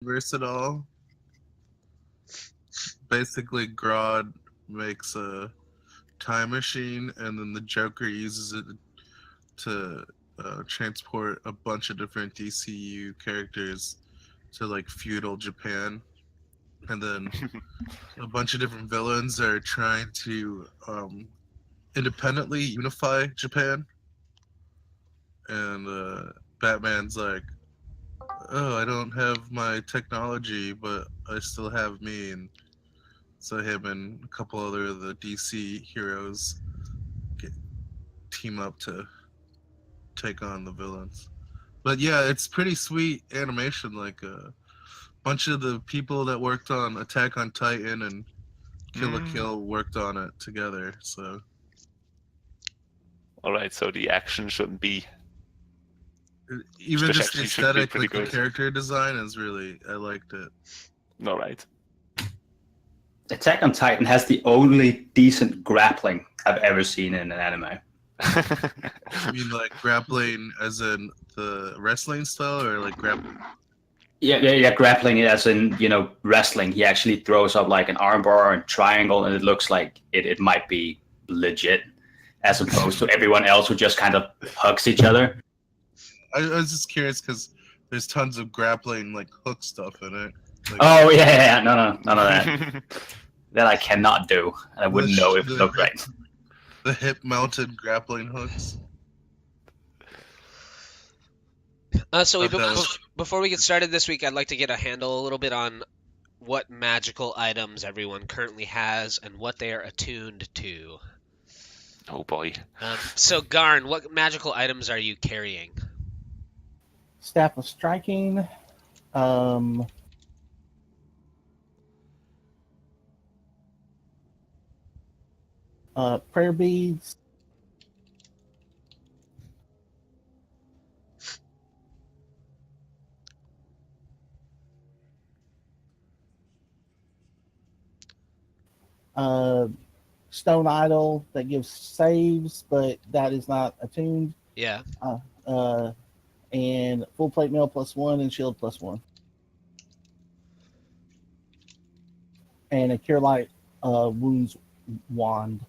versatile. Basically, Grodd makes a time machine, and then the Joker uses it to transport a bunch of different DCU characters to like feudal Japan, and then a bunch of different villains are trying to independently unify Japan, and Batman's like, oh, I don't have my technology, but I still have me, and so him and a couple other of the DC heroes team up to take on the villains. But yeah, it's pretty sweet animation. Like a bunch of the people that worked on Attack on Titan and Kill la Kill worked on it together. So. All right, so the action shouldn't be. Even just the aesthetic, like the character design is really, I liked it. All right. Attack on Titan has the only decent grappling I've ever seen in an anime. You mean like grappling as in the wrestling style, or like grappling? Yeah, grappling as in, wrestling. He actually throws up like an armbar and triangle, and it looks like it might be legit, as opposed to everyone else who just kind of hugs each other. I was just curious because there's tons of grappling like hook stuff in it. Like, oh yeah, no, none of that. That I cannot do, and I wouldn't know if it looked right. The hip-mounted grappling hooks. So before we get started this week, I'd like to get a handle a little bit on what magical items everyone currently has and what they are attuned to. Oh boy. So Garn, what magical items are you carrying? Staff of Striking. Prayer beads. Stone idol that gives saves, but that is not attuned. Yeah. And full plate mail +1 and shield +1. And a cure light wounds wand.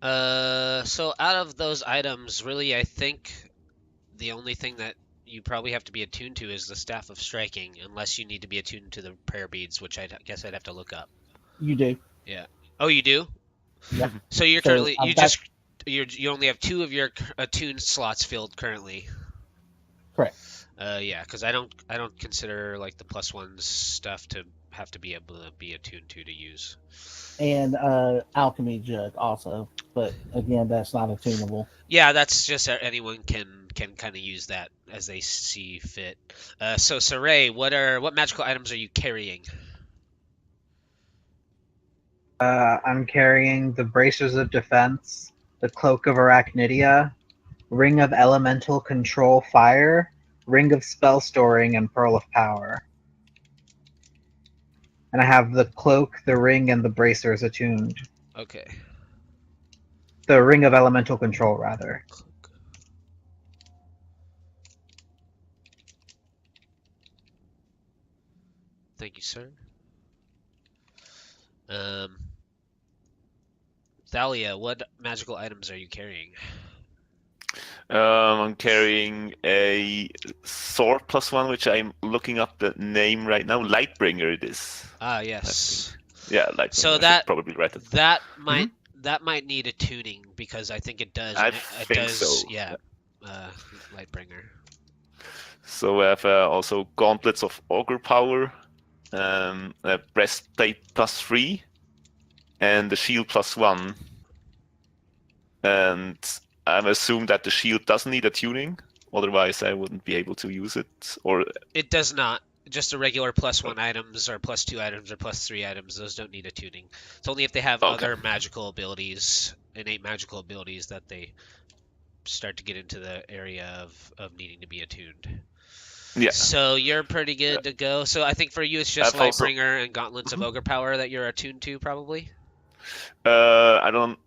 So out of those items, really, I think the only thing that you probably have to be attuned to is the Staff of Striking, unless you need to be attuned to the prayer beads, which I guess I'd have to look up. You do. Yeah. Oh, you do? Yeah. So you're currently you only have 2 of your attuned slots filled currently. Correct. Yeah, because I don't consider like the +1 stuff to have to be able to be attuned to use. And alchemy jug also, but again, that's not attunable. Yeah, that's just anyone can kind of use that as they see fit. So Sorey, what magical items are you carrying? I'm carrying the Bracers of Defense, the Cloak of Arachnidia, Ring of Elemental Control Fire, Ring of Spell Storing, and Pearl of Power. And I have the Cloak, the Ring, and the Bracers attuned. Okay. The Ring of Elemental Control, rather. Thank you, sir. Thalia, what magical items are you carrying? I'm carrying a sword +1, which I'm looking up the name right now. Lightbringer it is. Ah, yes. Yeah, Lightbringer. So that probably right. That might need a tuning, because I think it does. I it think does, so. Yeah. Lightbringer. So I have also gauntlets of augur power, a breastplate +3, and the shield +1. And I'm assuming that the shield doesn't need a tuning, otherwise I wouldn't be able to use it. Or it does not. Just a regular +1 items or +2 items or +3 items. Those don't need a tuning. It's only if they have other magical abilities, innate magical abilities, that they start to get into the area of needing to be attuned. Yeah. So you're pretty good to go. So I think for you it's just Lightbringer and Gauntlets of Ogre Power that you're attuned to, probably. I don't.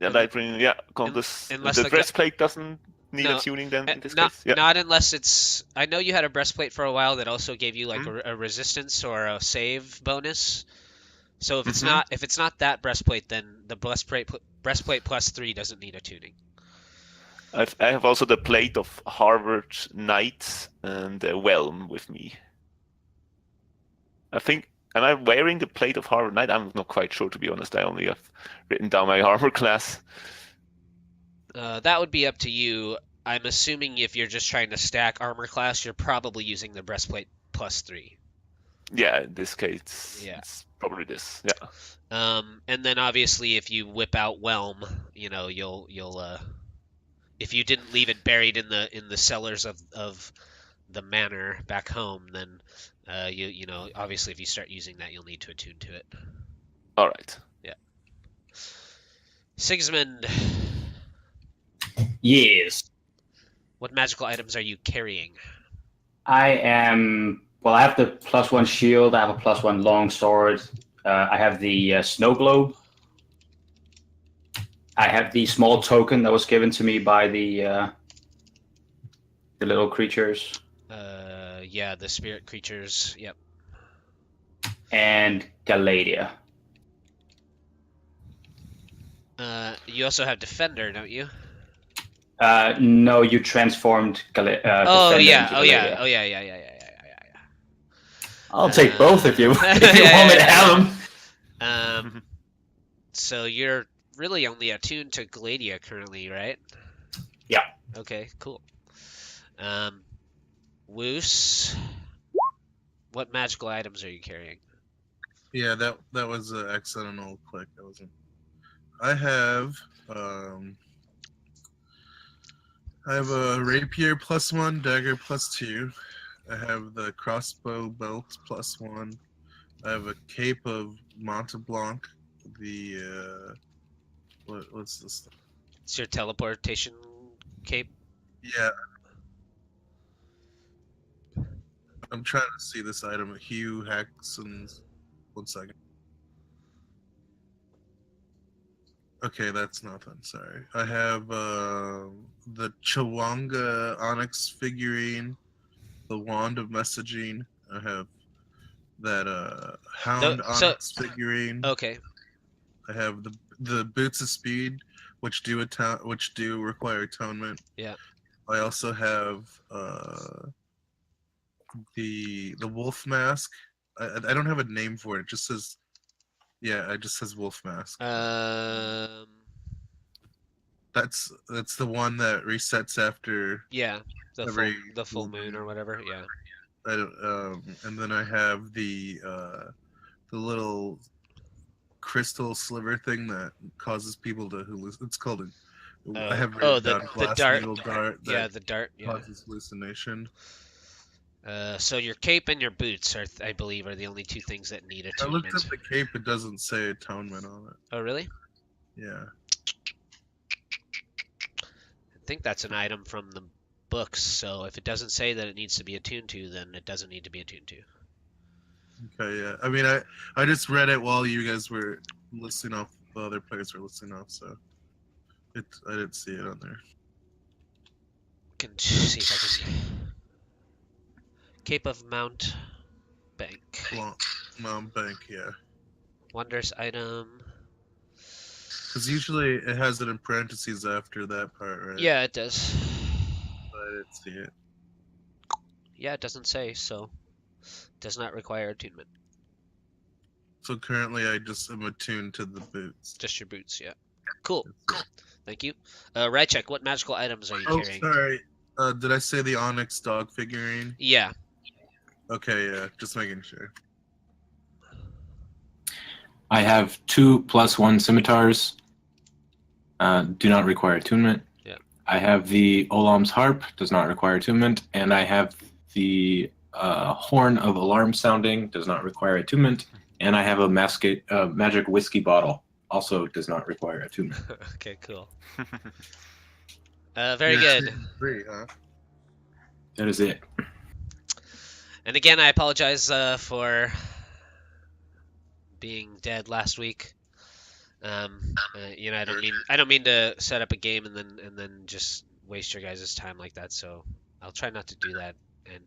Yeah, Lightbringer. Yeah, Gauntlets. The breastplate doesn't need a tuning then in this not case? Yeah. not unless it's. I know you had a breastplate for a while that also gave you like Mm-hmm. a resistance or a save bonus. So if it's Mhm. not that breastplate, then the breastplate +3 doesn't need a tuning. I have also the plate of Harvard Knights and a Whelm with me. I think, am I wearing the plate of Harvard Knight? I'm not quite sure, to be honest. I only have written down my armor class. That would be up to you. I'm assuming if you're just trying to stack armor class, you're probably using the breastplate +3. Yeah, in this case, Yeah. it's probably this. Yeah. And then obviously if you whip out Whelm, you'll if you didn't leave it buried in the cellars of the manor back home, then obviously if you start using that, you'll need to attune to it. All right. Yeah. Sigismund, Yes. what magical items are you carrying? I have the +1 shield, I have a +1 longsword, I have the snow globe. I have the small token that was given to me by the little creatures. Yeah, the spirit creatures. Yep. And Galadia. You also have Defender, don't you? No, you transformed Defender into Galadia. Oh yeah. I'll take both if you want me to have them. So you're really only attuned to Gladia currently, right? Yeah. Okay, cool. Wuce, what magical items are you carrying? Yeah, that was an accidental click. That wasn't. I have a rapier +1, dagger +2. I have the crossbow belt +1. I have a cape of Monteblanc. The what's this? It's your teleportation cape. Yeah. I'm trying to see this item. Hugh Haxon's. 1 second. Okay, that's nothing. Sorry. I have the Chawanga Onyx figurine, the Wand of Messaging. I have that Hound Onyx figurine. Okay. I have the Boots of Speed, which do require atonement. Yeah. I also have the Wolf Mask. I don't have a name for it. It just says, it just says Wolf Mask. That's the one that resets after. Yeah, the full moon or whatever. Yeah. I don't, and then I have the little crystal sliver thing that causes people to hallucinate. It's called I have the dart. Needle dart. Yeah, the dart. Yeah. Causes hallucination. So your cape and your boots are, I believe, are the only two things that need attunement. I looked at the cape; it doesn't say atonement on it. Oh, really? Yeah. I think that's an item from the books. So if it doesn't say that it needs to be attuned to, then it doesn't need to be attuned to. Okay. Yeah. I mean, I just read it while you guys were listing off the other players were listing off, so I didn't see it on there. Can see if I can. Cape of Mount Bank. Mount Bank, yeah. Wondrous item. Because usually it has it in parentheses after that part, right? Yeah, it does. But I didn't see it. Yeah, it doesn't say, so it does not require attunement. So currently I just am attuned to the boots. Just your boots, yeah. Cool. Thank you. Riceak, what magical items are you carrying? Sorry. Did I say the Onyx dog figurine? Yeah. Okay, yeah. Just making sure. I have 2 +1 scimitars. Do not require attunement. Yeah. I have the Olam's harp, does not require attunement, and I have the horn of alarm sounding, does not require attunement, and I have a magic whiskey bottle, also does not require attunement. Okay, cool. Very good. 3, huh? That is it. And again, I apologize for being dead last week. I don't mean to set up a game and then just waste your guys' time like that, so I'll try not to do that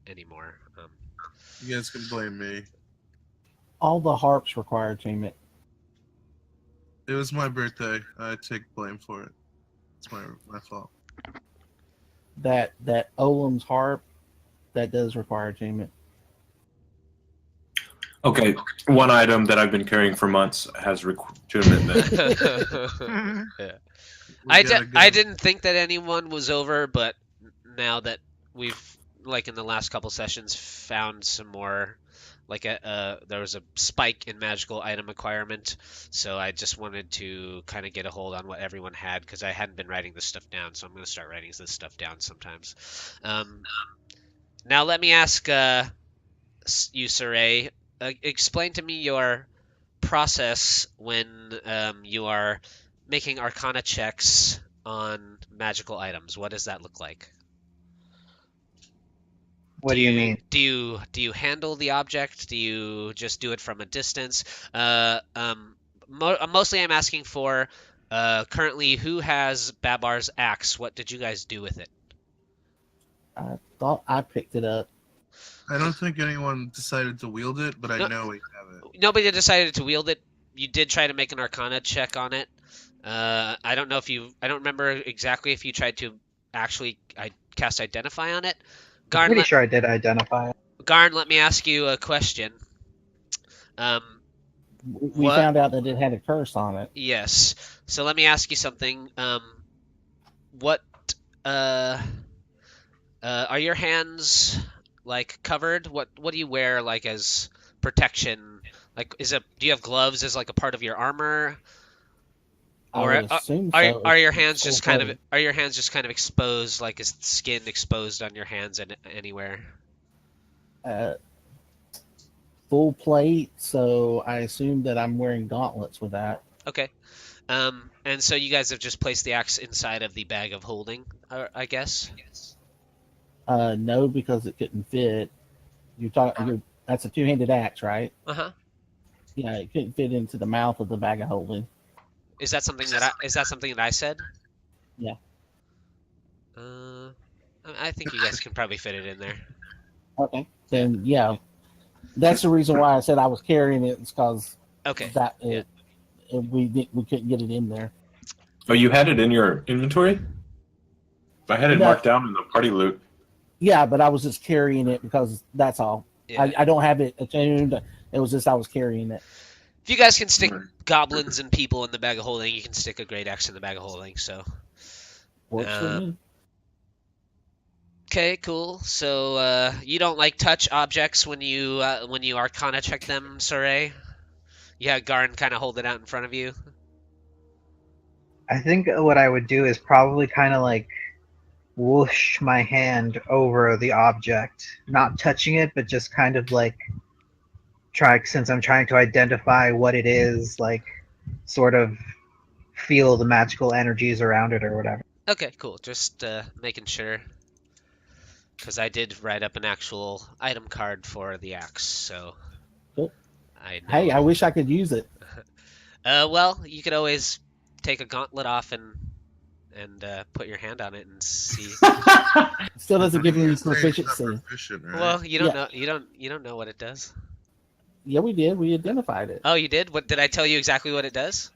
anymore. You guys can blame me. All the harps require attunement. It was my birthday. I take blame for it. It's my fault. That Olam's harp, that does require attunement. Okay, one item that I've been carrying for months has attunement. Then. Yeah. We gotta go. I didn't think that anyone was over, but now that we've, like in the last couple sessions, found some more, like there was a spike in magical item acquirement, so I just wanted to kind of get a hold on what everyone had, because I hadn't been writing this stuff down, so I'm going to start writing this stuff down sometimes. Now let me ask you, Sorey, explain to me your process when you are making Arcana checks on magical items. What does that look like? What do you mean? Do you handle the object? Do you just do it from a distance? Mostly I'm asking for currently who has Babar's axe. What did you guys do with it? I thought I picked it up. I don't think anyone decided to wield it, but I know we have it. Nobody decided to wield it. You did try to make an Arcana check on it. I don't know if you. I don't remember exactly if you tried to actually cast Identify on it. Garn, I'm pretty sure I did identify it. Garn, let me ask you a question. We found out that it had a curse on it. Yes. So let me ask you something. What are your hands like covered? What do you wear like as protection? Like do you have gloves as like a part of your armor? Or are your hands just kind of exposed, like is skin exposed on your hands and anywhere? Full plate, so I assume that I'm wearing gauntlets with that. Okay. And so you guys have just placed the axe inside of the bag of holding, I guess? No, because it couldn't fit. That's a two-handed axe, right? Uh-huh. Yeah, it couldn't fit into the mouth of the bag of holding. Is that something that I said? Yeah. I think you guys can probably fit it in there. Okay. Then yeah, that's the reason why I said I was carrying it. It's because we couldn't get it in there. Oh, you had it in your inventory? I had it marked down in the party loot. Yeah, but I was just carrying it because that's all. Yeah. I don't have it attuned. It was just I was carrying it. If you guys can stick goblins and people in the bag of holding, you can stick a great axe in the bag of holding. So works for me. Okay, cool. So you don't like touch objects when you Arcana check them, Sorey? You had Garn kind of hold it out in front of you. I think what I would do is probably kind of like whoosh my hand over the object, not touching it, but just kind of like since I'm trying to identify what it is, like sort of feel the magical energies around it or whatever. Okay, cool. Just making sure, because I did write up an actual item card for the axe, so cool. I wish I could use it. Well, you could always take a gauntlet off and put your hand on it and see. Still doesn't give you proficiency. Right? Well, you don't know. You don't know what it does. Yeah, we did. We identified it. Oh, you did? What did I tell you exactly what it does?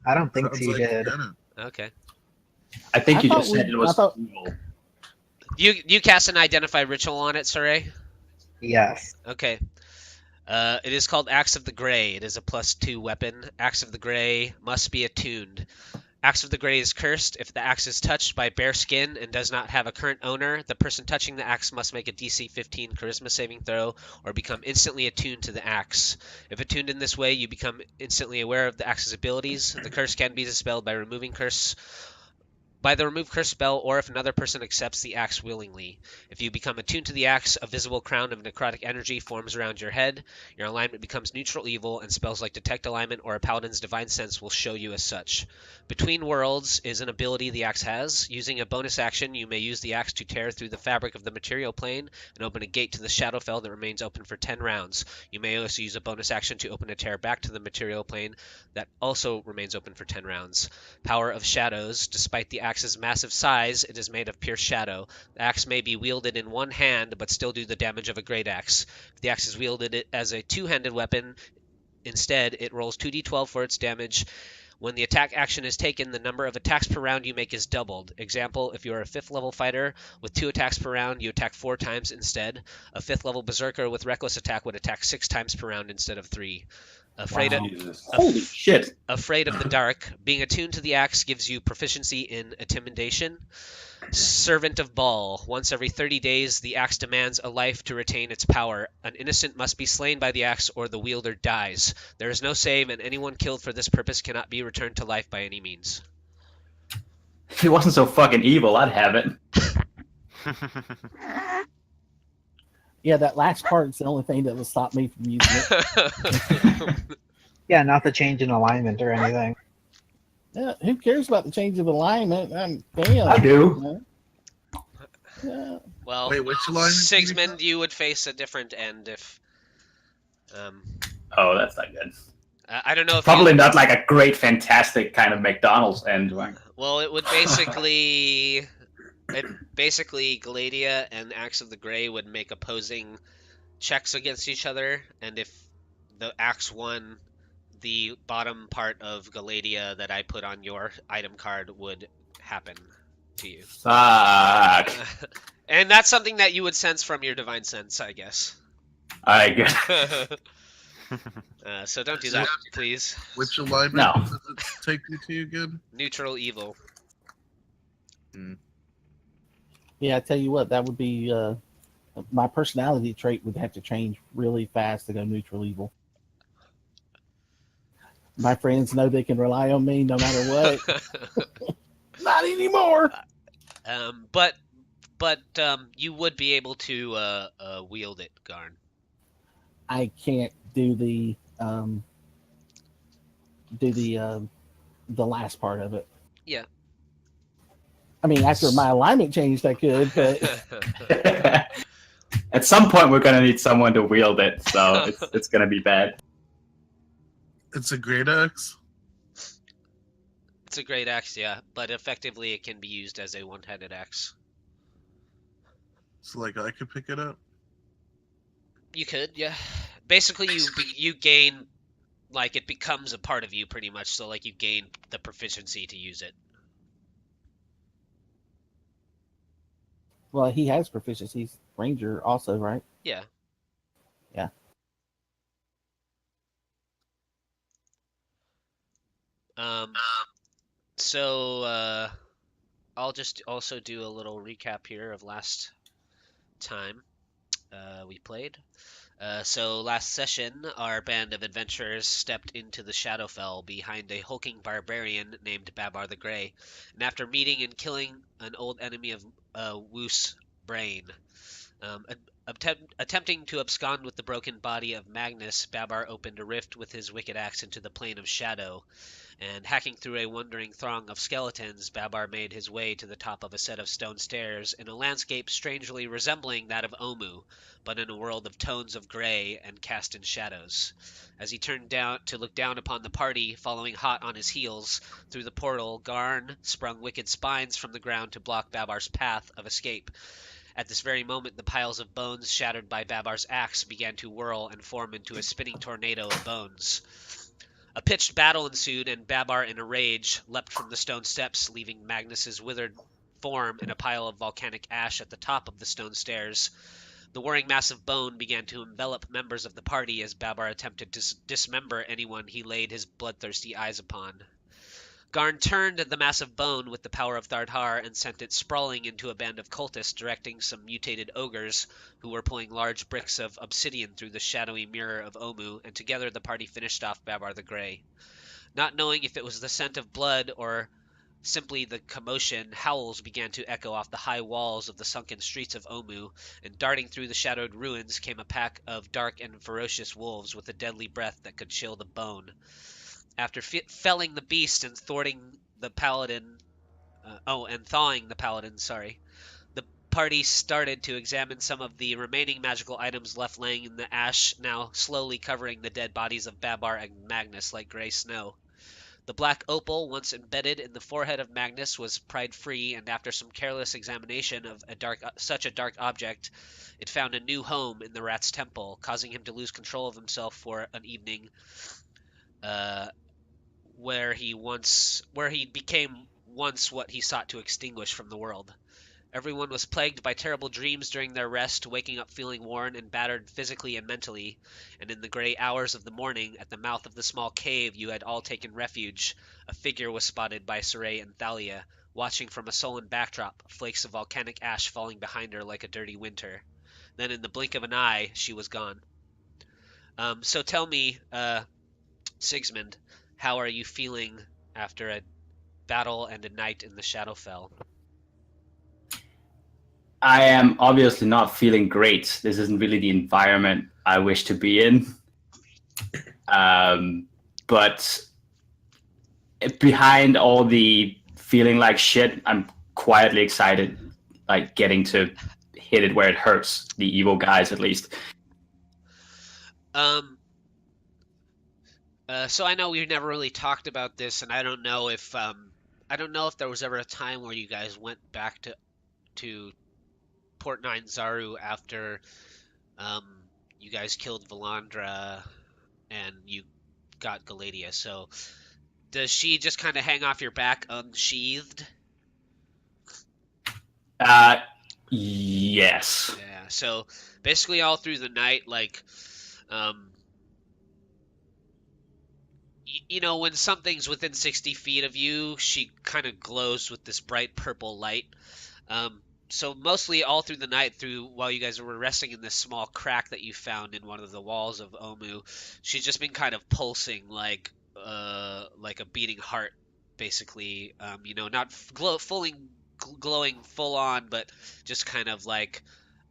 I don't think you did. Okay. I think you just said it was evil. You cast an identify ritual on it, Sorey? Yes. Okay. It is called Axe of the Grey. It is a +2 weapon. Axe of the Grey must be attuned. Axe of the Grey is cursed. If the axe is touched by bare skin and does not have a current owner, the person touching the axe must make a DC 15 Charisma saving throw or become instantly attuned to the axe. If attuned in this way, you become instantly aware of the axe's abilities. The curse can be dispelled by removing curse. By the remove curse spell, or if another person accepts the axe willingly. If you become attuned to the axe, a visible crown of necrotic energy forms around your head. Your alignment becomes neutral evil, and spells like Detect Alignment or a Paladin's Divine Sense will show you as such. Between Worlds is an ability the axe has. Using a bonus action, you may use the axe to tear through the fabric of the material plane and open a gate to the Shadowfell that remains open for 10 rounds. You may also use a bonus action to open a tear back to the material plane that also remains open for 10 rounds. Power of Shadows. Despite the axe's massive size, it is made of pure shadow. The axe may be wielded in one hand, but still do the damage of a great axe. If the axe is wielded as a two-handed weapon, instead, it rolls 2d12 for its damage. When the attack action is taken, the number of attacks per round you make is doubled. Example, if you are a 5th level fighter with 2 attacks per round, you attack 4 times instead. A 5th level berserker with reckless attack would attack 6 times per round instead of 3. Afraid Holy shit. Afraid of the Dark. Being attuned to the axe gives you proficiency in Intimidation. Servant of Baal. Once every 30 days, the axe demands a life to retain its power. An innocent must be slain by the axe or the wielder dies. There is no save, and anyone killed for this purpose cannot be returned to life by any means. If he wasn't so fucking evil, I'd have it. Yeah, that last part's the only thing that will stop me from using it. Yeah, not the change in alignment or anything. Yeah, who cares about the change of alignment? Damn. I do. Yeah. Well, Wait, which alignment? Sigismund, you would face a different end if... Oh, that's not good. I don't know if Probably not like a great, fantastic kind of McDonald's end. Well, it would basically... Galadia and Axe of the Grey would make opposing checks against each other, and if the Axe won, the bottom part of Galadia that I put on your item card would happen to you. Fuck. And that's something that you would sense from your divine sense, I guess. I get. So don't do that, please. Which alignment No. does it take you to again? Neutral evil. Yeah, I tell you what, that would be my personality trait would have to change really fast to go neutral evil. My friends know they can rely on me no matter what. Not anymore. But you would be able to wield it, Garn. I can't do the last part of it. Yeah. I mean, after my alignment changed, I could, but At some point, we're gonna need someone to wield it, so it's gonna be bad. It's a great axe. It's a great axe, yeah, but effectively it can be used as a one-handed axe. So, like, I could pick it up. You could, yeah. Basically, you gain, like, it becomes a part of you pretty much. So, like, you gain the proficiency to use it. well, he has proficiencies. Ranger also, right? Yeah. Yeah. So I'll just also do a little recap here of last time we played. So last session, our band of adventurers stepped into the Shadowfell behind a hulking barbarian named Babar the Grey, and after meeting and killing an old enemy of Wuce Brayne, attempting to abscond with the broken body of Magnus, Babar opened a rift with his wicked axe into the plane of shadow, and hacking through a wandering throng of skeletons, Babar made his way to the top of a set of stone stairs in a landscape strangely resembling that of Omu, but in a world of tones of gray and cast in shadows. As he turned down to look down upon the party, following hot on his heels, through the portal, Garn sprung wicked spines from the ground to block Babar's path of escape. At this very moment, the piles of bones shattered by Babar's axe began to whirl and form into a spinning tornado of bones. A pitched battle ensued, and Babar, in a rage, leapt from the stone steps, leaving Magnus's withered form in a pile of volcanic ash at the top of the stone stairs. The whirring mass of bone began to envelop members of the party as Babar attempted to dismember anyone he laid his bloodthirsty eyes upon. Garn turned the mass of bone with the power of Thardhar and sent it sprawling into a band of cultists, directing some mutated ogres who were pulling large bricks of obsidian through the shadowy mirror of Omu, and together the party finished off Babar the Grey. Not knowing if it was the scent of blood or simply the commotion, howls began to echo off the high walls of the sunken streets of Omu, and darting through the shadowed ruins came a pack of dark and ferocious wolves with a deadly breath that could chill the bone. After felling the beast and thwarting the Paladin, and thawing the Paladin, sorry, the party started to examine some of the remaining magical items left laying in the ash, now slowly covering the dead bodies of Babar and Magnus like gray snow. The black opal, once embedded in the forehead of Magnus, was pried free, and after some careless examination of such a dark object, it found a new home in the rat's temple, causing him to lose control of himself for an evening, where he became once what he sought to extinguish from the world. Everyone was plagued by terrible dreams during their rest, waking up feeling worn and battered physically and mentally, and in the gray hours of the morning, at the mouth of the small cave you had all taken refuge, a figure was spotted by Sorey and Thalia, watching from a sullen backdrop, flakes of volcanic ash falling behind her like a dirty winter. Then in the blink of an eye, she was gone. So tell me, Sigismund, how are you feeling after a battle and a night in the Shadowfell? I am obviously not feeling great. This isn't really the environment I wish to be in. But behind all the feeling like shit, I'm quietly excited, like getting to hit it where it hurts, the evil guys at least. So I know we've never really talked about this, and I don't know if there was ever a time where you guys went back to Port 9 Zaru after you guys killed Valandra and you got Galadia. So does she just kind of hang off your back unsheathed? Yes. Yeah. So basically all through the night, like, you know, when something's within 60 feet of you, she kind of glows with this bright purple light. So mostly all through the night, while you guys were resting in this small crack that you found in one of the walls of Omu, she's just been kind of pulsing like a beating heart, basically. You know, not glowing full on, but just kind of like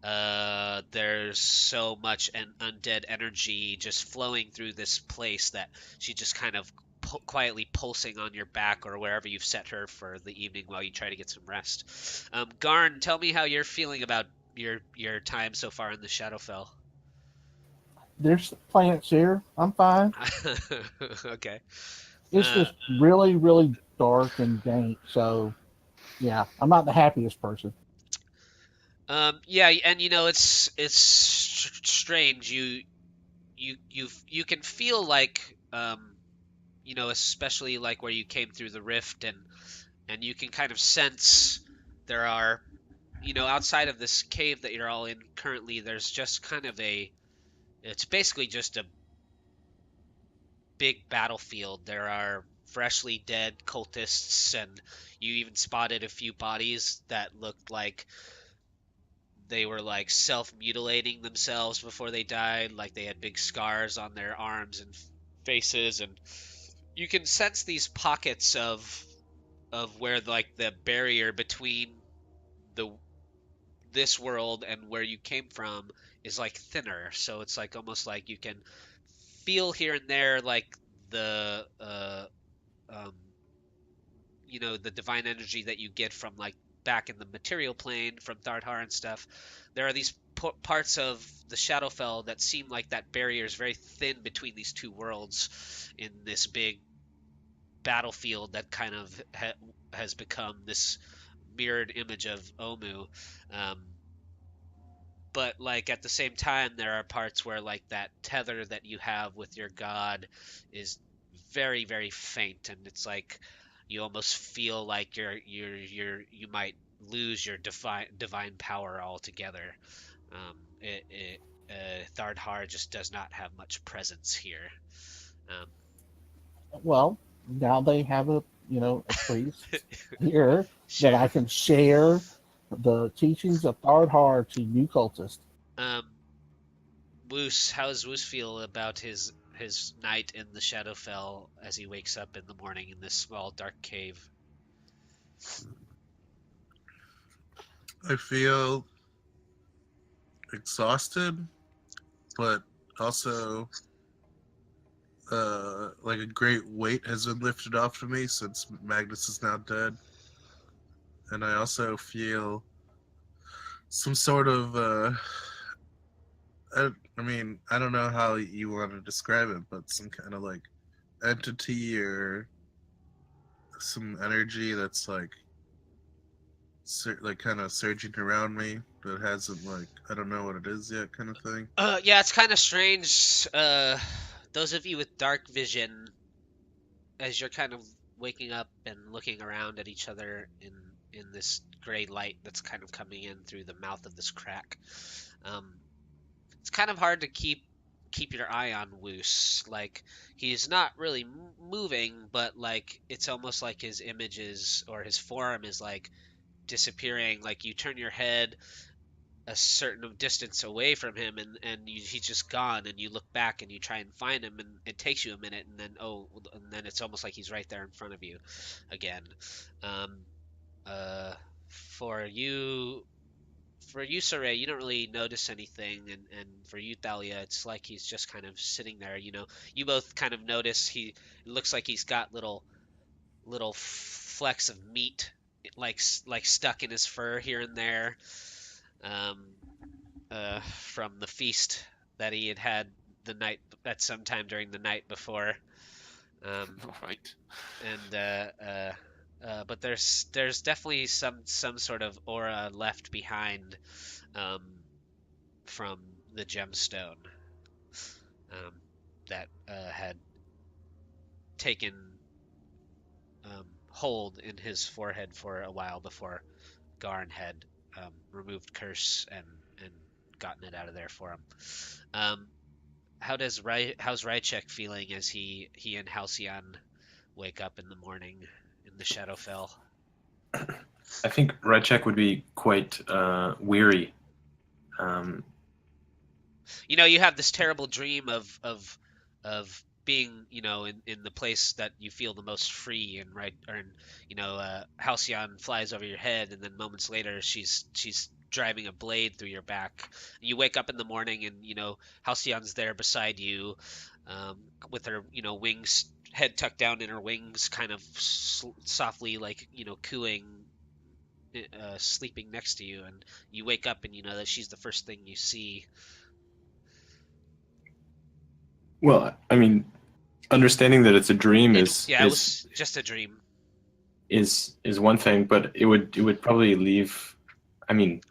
there's so much undead energy just flowing through this place that she just kind of quietly pulsing on your back or wherever you've set her for the evening while you try to get some rest. Garn, tell me how you're feeling about your time so far in the Shadowfell. There's plants here. I'm fine. Okay. It's just really, really dark and dank. So, yeah, I'm not the happiest person. Yeah, and you know it's strange. You can feel like you know, especially like where you came through the rift, and you can kind of sense there are, you know, outside of this cave that you're all in currently, there's just kind of it's basically just a big battlefield. There are freshly dead cultists, and you even spotted a few bodies that looked like they were like self-mutilating themselves before they died, like they had big scars on their arms and faces, and you can sense these pockets of where like the barrier between this world and where you came from is like thinner. So it's like almost like you can feel here and there like the um, you know, the divine energy that you get from like back in the material plane from Thardhar and stuff. There are these parts of the Shadowfell that seem like that barrier is very thin between these two worlds in this big battlefield that kind of has become this mirrored image of Omu. But like at the same time, there are parts where like that tether that you have with your god is very, very faint, and it's like you almost feel like you might lose your divine power altogether. Thardhar just does not have much presence here. Well, now they have a priest here that I can share the teachings of Thardhar to you cultists. Wuce, how does Wuce feel about his night in the Shadowfell as he wakes up in the morning in this small dark cave? I feel exhausted, but also like a great weight has been lifted off of me since Magnus is now dead, and I also feel some sort of I mean, I don't know how you want to describe it, but some kind of like entity or some energy that's like kind of surging around me that hasn't like I don't know what it is yet, kind of thing. Yeah, it's kind of strange. Those of you with dark vision, as you're kind of waking up and looking around at each other in this gray light that's kind of coming in through the mouth of this crack, it's kind of hard to keep your eye on Wuce. Like, he's not really moving, but like it's almost like his images or his form is like disappearing. Like, you turn your head a certain distance away from him, and he's just gone, and you look back and you try and find him, and it takes you a minute, and then it's almost like he's right there in front of you again. um uh for you Sorey, you don't really notice anything, and for you, Thalia, it's like he's just kind of sitting there. You both kind of notice it looks like he's got little flecks of meat, like stuck in his fur here and there, um, from the feast that he had the night at some time during the night before. Right. And but there's definitely some sort of aura left behind, um, from the gemstone, um, that had taken hold in his forehead for a while before Garn had removed curse and gotten it out of there for him. Um, how's Riceak feeling as he and Halcyon wake up in the morning in the Shadowfell? I think Riceak would be quite weary. You have this terrible dream of being, in the place that you feel the most free, Halcyon flies over your head, and then moments later she's driving a blade through your back. You wake up in the morning, and Halcyon's there beside you, with her wings, head tucked down in her wings, kind of softly, like, cooing, sleeping next to you, and you wake up and you know that she's the first thing you see. Well, I mean, understanding that it's a dream it was just a dream. Is one thing, but it would probably leave. I mean,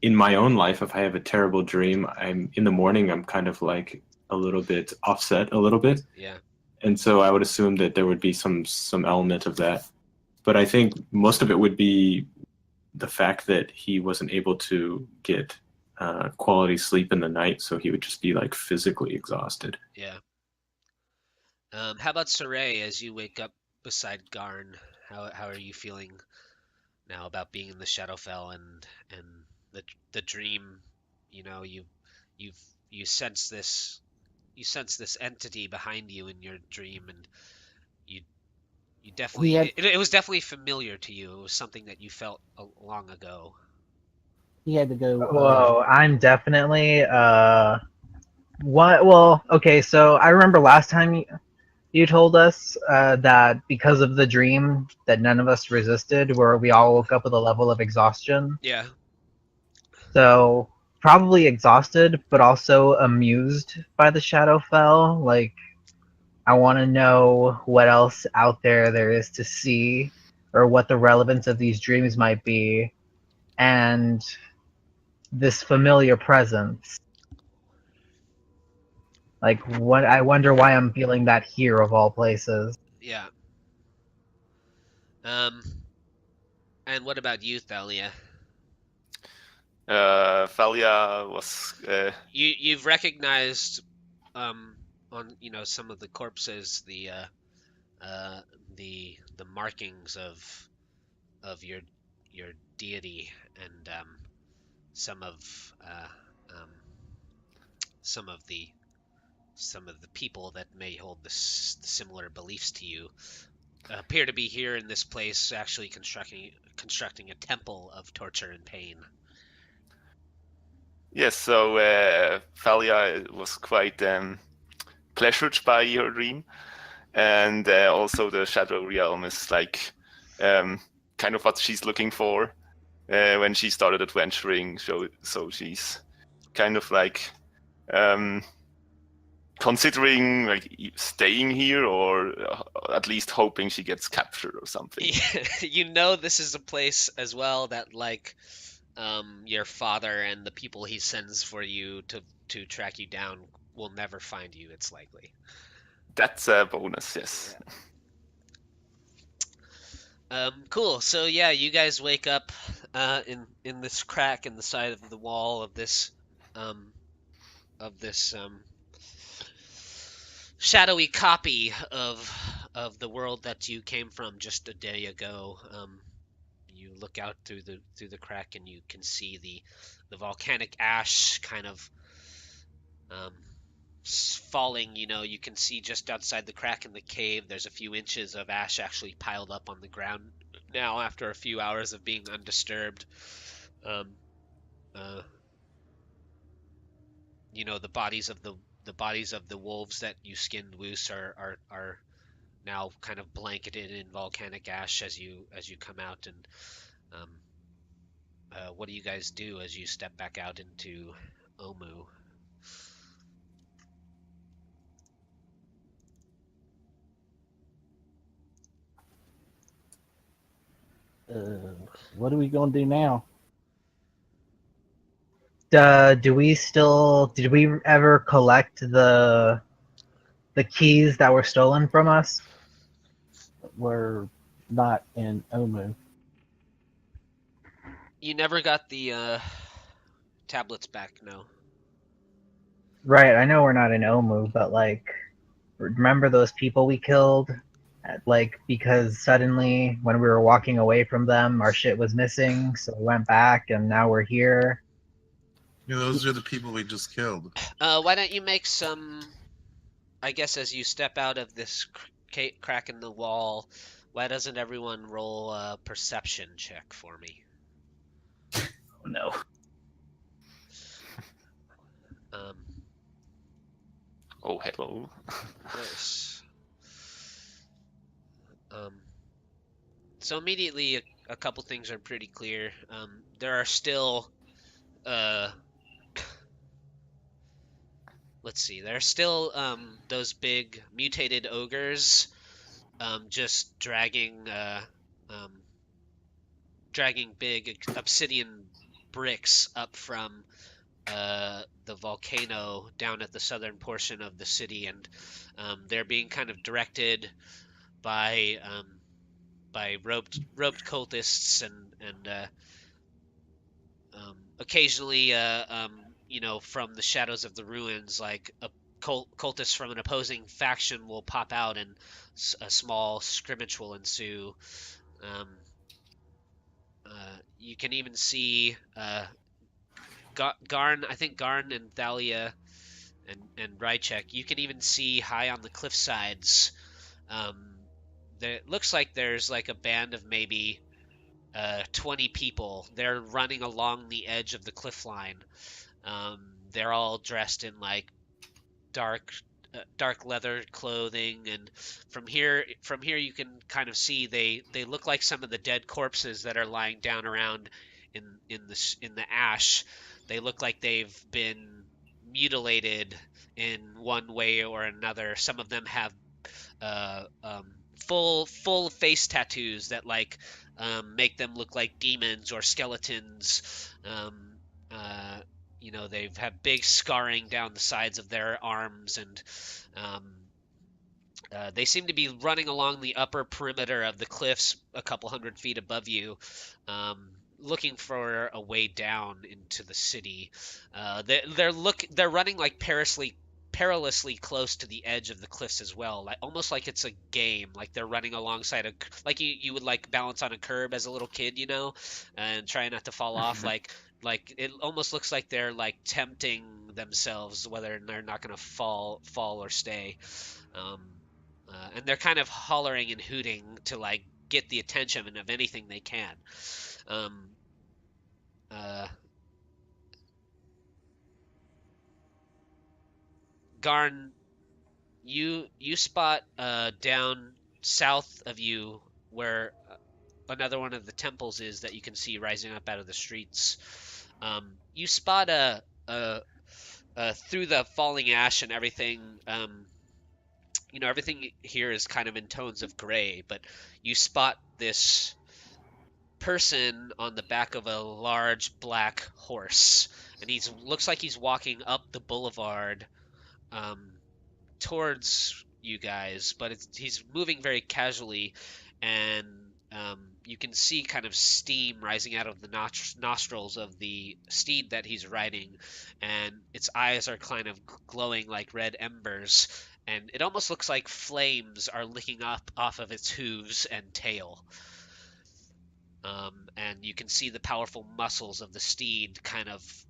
in my own life, if I have a terrible dream, I'm in the morning, I'm kind of like a little bit offset, a little bit. Yeah. And so I would assume that there would be some element of that. But I think most of it would be the fact that he wasn't able to get quality sleep in the night, so he would just be like physically exhausted. Yeah. How about Sorey, as you wake up beside Garn? How are you feeling now about being in the Shadowfell and the dream? You sense this entity behind you in your dream, and you definitely it was definitely familiar to you. It was something that you felt long ago. He had to go. Whoa, I'm definitely what? Well, okay. So I remember last time you told us that because of the dream that none of us resisted, where we all woke up with a level of exhaustion. Yeah. So probably exhausted, but also amused by the Shadowfell. Like, I want to know what else out there is to see, or what the relevance of these dreams might be, and this familiar presence. Like, what? I wonder why I'm feeling that here of all places. Yeah. And what about you, Thalia? Thalia was. You've recognized, on some of the corpses, the markings of your deity, and some of the people that may hold similar beliefs to you appear to be here in this place, actually constructing a temple of torture and pain. Yes, so Thalia was quite pleasured by her dream. And also the Shadow Realm is like kind of what she's looking for when she started adventuring. So she's kind of like considering like staying here, or at least hoping she gets captured or something. You know, this is a place as well that like your father and the people he sends for you to track you down will never find you, it's likely. That's a bonus, yes. Cool. So yeah, you guys wake up in this crack in the side of the wall of this um shadowy copy of the world that you came from just a day ago. You look out through the crack and you can see the volcanic ash kind of falling. You know, you can see just outside the crack in the cave there's a few inches of ash actually piled up on the ground now after a few hours of being undisturbed. You know, the bodies of the wolves that you skinned Wuce are now kind of blanketed in volcanic ash as you come out. And what do you guys do as you step back out into Omu? What are we gonna do now? Did we ever collect the keys that were stolen from us? We're not in Omu. You never got the tablets back, no. Right, I know we're not in Omu, but like, remember those people we killed? Like, because suddenly when we were walking away from them, our shit was missing, so we went back, and now we're here. Yeah, those are the people we just killed. Why don't you make some, I guess as you step out of this crack in the wall, why doesn't everyone roll a perception check for me? Oh no. Oh, hello. Nice. So immediately a couple things are pretty clear. There are still let's see, there are still those big mutated ogres just dragging big obsidian bricks up from the volcano down at the southern portion of the city, and they're being kind of directed by roped cultists and occasionally you know, from the shadows of the ruins, like a cultist from an opposing faction will pop out and a small scrimmage will ensue. Um, you can even see Garn, I think Garn and Thalia and Riceak, you can even see high on the cliff sides. It looks like there's like a band of maybe 20 people. They're running along the edge of the cliff line. They're all dressed in like dark leather clothing, and from here you can kind of see they look like some of the dead corpses that are lying down around in the ash. They look like they've been mutilated in one way or another. Some of them have uh, um, full face tattoos that like make them look like demons or skeletons. Uh, you know, they've had big scarring down the sides of their arms, and um, they seem to be running along the upper perimeter of the cliffs a couple hundred feet above you, looking for a way down into the city. They're running like perilously close to the edge of the cliffs as well, like almost like it's a game, like they're running alongside like you would like balance on a curb as a little kid, you know, and try not to fall off. Like it almost looks like they're like tempting themselves whether they're not going to fall or stay. um, and they're kind of hollering and hooting to like get the attention of anything they can. um, uh, Garn You spot down south of you where another one of the temples is that you can see rising up out of the streets. You spot a through the falling ash and everything. Everything here is kind of in tones of gray, but you spot this person on the back of a large black horse, and he's looks like he's walking up the boulevard um, towards you guys, but he's moving very casually, and you can see kind of steam rising out of the nostrils of the steed that he's riding, and its eyes are kind of glowing like red embers, and it almost looks like flames are licking up off of its hooves and tail. And you can see the powerful muscles of the steed kind of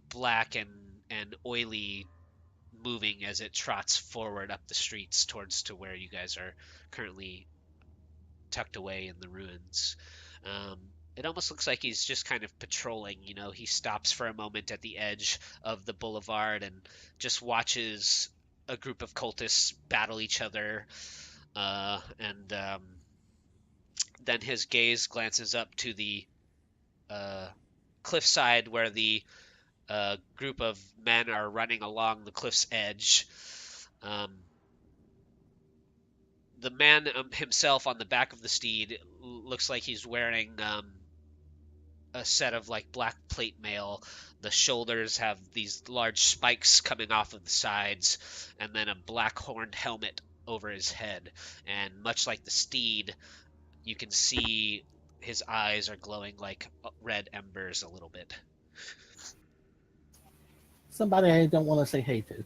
black and oily, moving as it trots forward up the streets towards to where you guys are currently tucked away in the ruins. Um, it almost looks like he's just kind of patrolling. He stops for a moment at the edge of the boulevard and just watches a group of cultists battle each other. And then his gaze glances up to the cliffside where the group of men are running along the cliff's edge. The man himself on the back of the steed looks like he's wearing a set of like black plate mail. The shoulders have these large spikes coming off of the sides, and then a black horned helmet over his head. And much like the steed, you can see his eyes are glowing like red embers a little bit. Somebody I don't want to say hey to.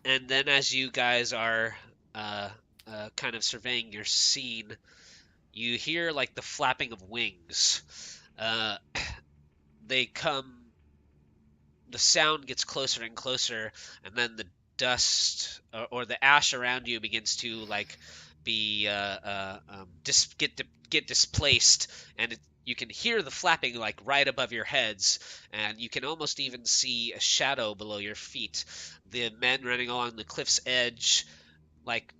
And then as you guys are kind of surveying your scene, you hear like the flapping of wings. They come. The sound gets closer and closer, and then the dust or the ash around you begins to like be get displaced, and you can hear the flapping like right above your heads, and you can almost even see a shadow below your feet. The men running along the cliff's edge like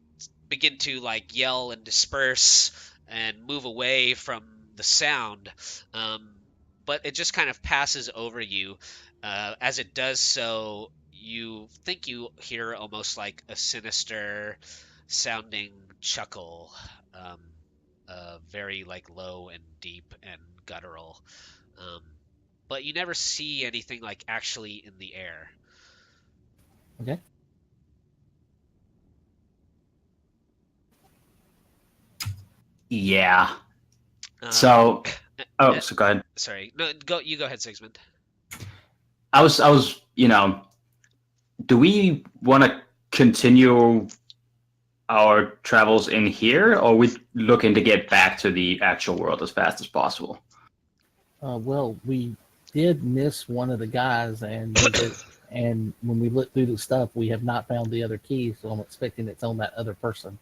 begin to like yell and disperse and move away from the sound. But it just kind of passes over you. As it does so, you think you hear almost like a sinister sounding chuckle, very like low and deep and guttural. Um, but you never see anything like actually in the air. Okay. Yeah. So go ahead. Sorry, no, go. You go ahead, Sigismund. I was, do we want to continue our travels in here, or are we looking to get back to the actual world as fast as possible? Well, we did miss one of the guys, and and when we looked through the stuff, we have not found the other key, so I'm expecting it's on that other person.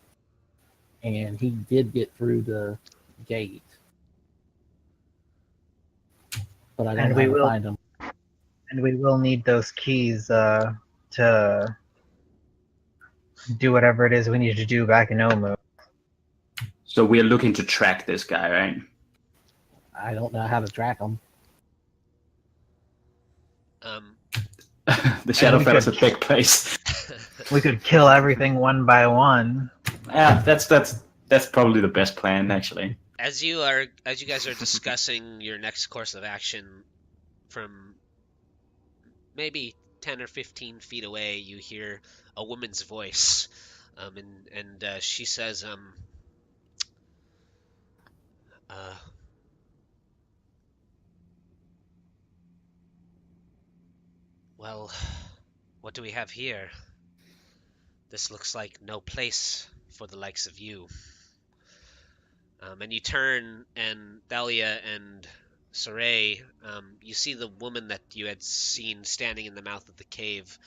And he did get through the gate, but I don't know how to find him. And we will need those keys to do whatever it is we need to do back in Omu. So we're looking to track this guy, right? I don't know how to track him. The Shadowfell is a big place. We could kill everything one by one. Yeah, that's probably the best plan, actually. As you guys are discussing your next course of action, from maybe 10 or 15 feet away, you hear a woman's voice, and she says, well, what do we have here? This looks like no place for the likes of you. And you turn, and Thalia and Sorey, you see the woman that you had seen standing in the mouth of the cave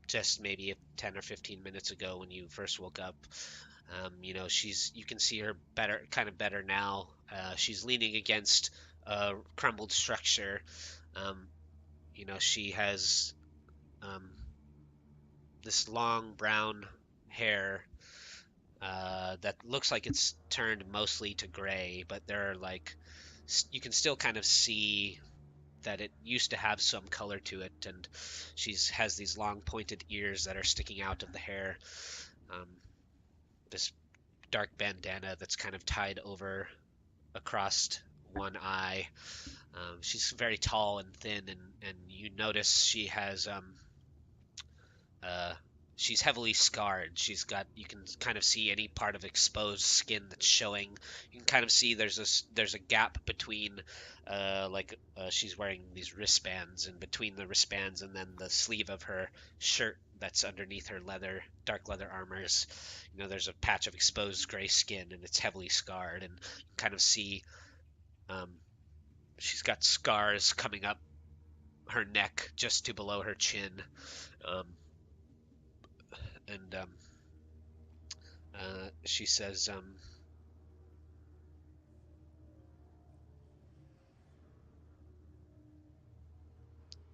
just maybe 10 or 15 minutes ago when you first woke up. You can see her better now. She's leaning against a crumbled structure. She has this long brown hair that looks like it's turned mostly to gray, but there are like you can still kind of see that it used to have some color to it, and has these long pointed ears that are sticking out of the hair. This dark bandana that's kind of tied over across one eye. She's very tall and thin, and you notice she's heavily scarred. You can kind of see any part of exposed skin that's showing. You can kind of see there's a gap between, she's wearing these wristbands, and between the wristbands and then the sleeve of her shirt that's underneath her dark leather armors, there's a patch of exposed gray skin, and it's heavily scarred, and you kind of see, she's got scars coming up her neck just to below her chin. And she says,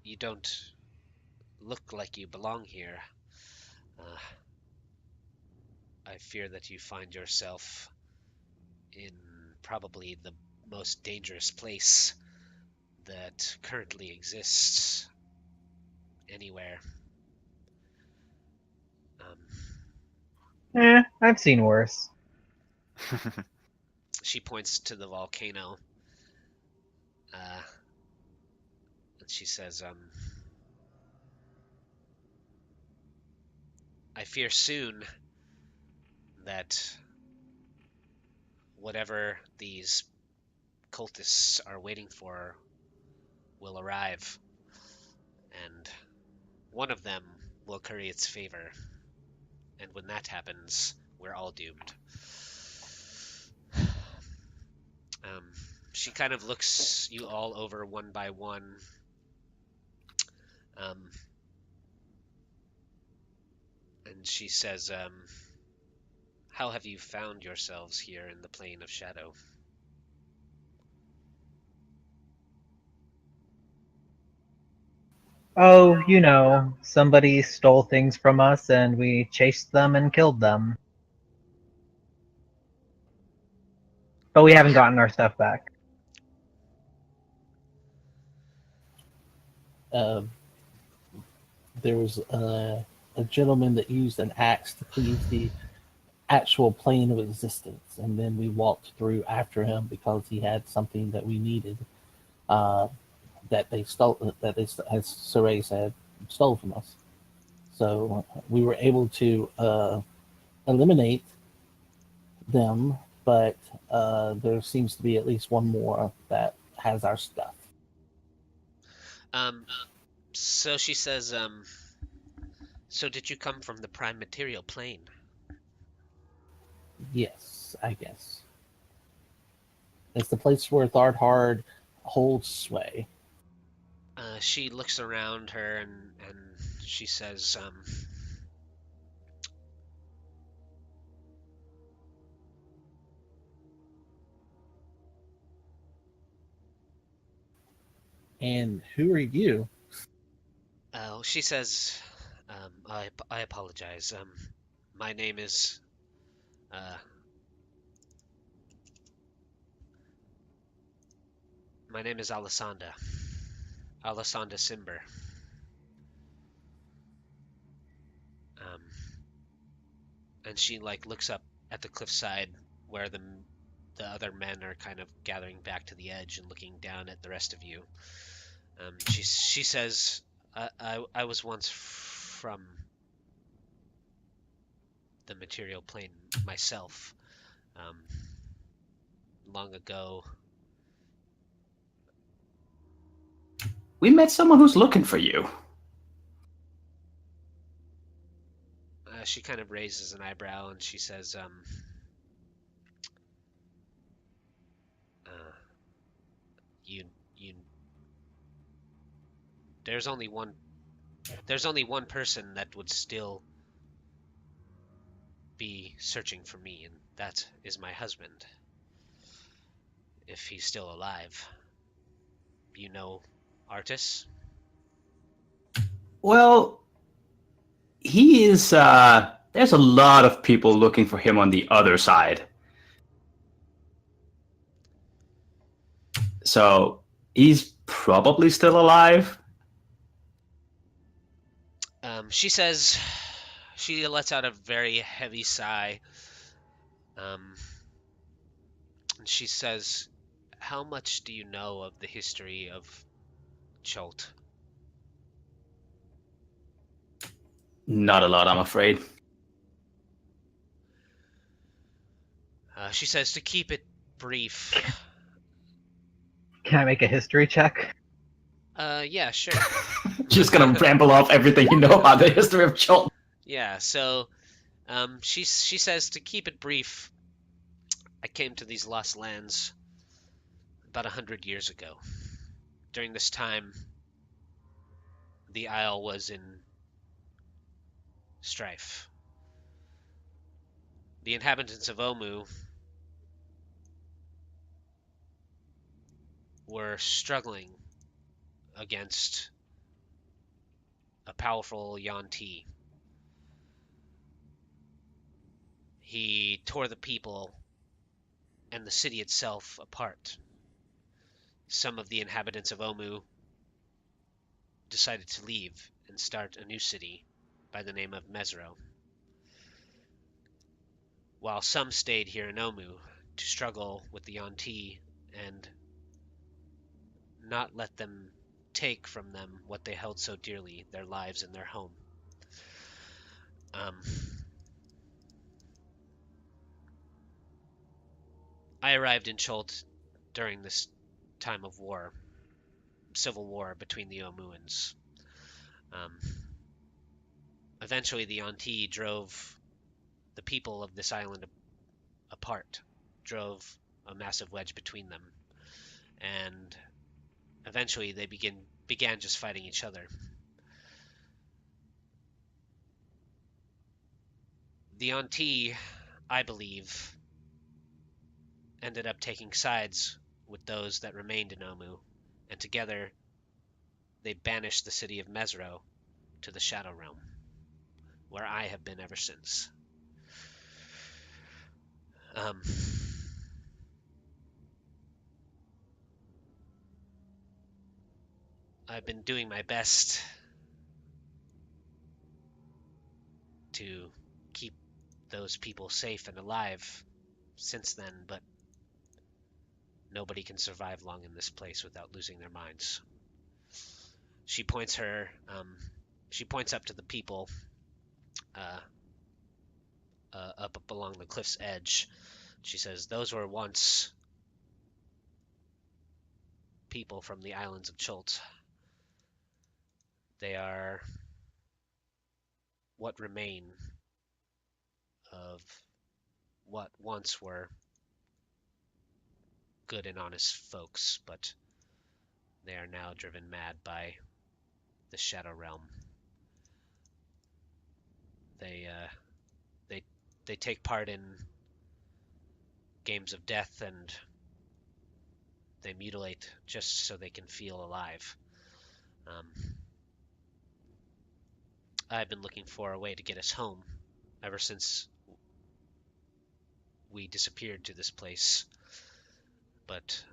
you don't look like you belong here. I fear that you find yourself in probably the most dangerous place that currently exists anywhere. I've seen worse. She points to the volcano. And she says, I fear soon that whatever these cultists are waiting for will arrive, and one of them will curry its favor. And when that happens, we're all doomed. She kind of looks you all over one by one. And she says, how have you found yourselves here in the plane of shadow? Oh, somebody stole things from us and we chased them and killed them. But we haven't gotten our stuff back. There was a gentleman that used an axe to cleave the actual plane of existence, and then we walked through after him because he had something that we needed, that they stole, as Sorey said, stole from us. So we were able to eliminate them, but there seems to be at least one more that has our stuff. So she says, so did you come from the prime material plane? Yes, I guess. It's the place where Thardhard holds sway. She looks around her and she says, And who are you? She says, I apologize. My name is, Alessandra. Alessandra Simber. And she looks up at the cliffside where the other men are kind of gathering back to the edge and looking down at the rest of you. She says, I was once from the material plane myself. Long ago. We met someone who's looking for you. She kind of raises an eyebrow and she says, you there's only one person that would still be searching for me, and that is my husband. If he's still alive. You know Artis? Well, he is. There's a lot of people looking for him on the other side. So he's probably still alive. She says, she lets out a very heavy sigh. And she says, how much do you know of the history of Cholt? Not a lot, I'm afraid. She says to keep it brief. Can I make a history check? Yeah, sure. Just gonna ramble off everything you know about the history of Cholt. Yeah, so she says to keep it brief. I came to these lost lands about 100 years ago. During this time, the Isle was in strife. The inhabitants of Omu were struggling against a powerful Yuan-ti. He tore the people and the city itself apart. Some of the inhabitants of Omu decided to leave and start a new city by the name of Mesro, while some stayed here in Omu to struggle with the Yuan-ti and not let them take from them what they held so dearly, their lives and their home. I arrived in Cholt during this time of war, civil war between the Omuans. Eventually, the Yuan-ti drove the people of this island apart, drove a massive wedge between them, and eventually they began just fighting each other. The Yuan-ti, I believe, ended up taking sides with those that remained in Omu, and together they banished the city of Mesro to the Shadow Realm, where I have been ever since. I've been doing my best to keep those people safe and alive since then, but nobody can survive long in this place without losing their minds. She points up to the people up along the cliff's edge. She says, those were once people from the islands of Cholt. They are what remain of what once were good and honest folks, but they are now driven mad by the Shadow Realm. They take part in games of death, and they mutilate just so they can feel alive. I've been looking for a way to get us home ever since we disappeared to this place, but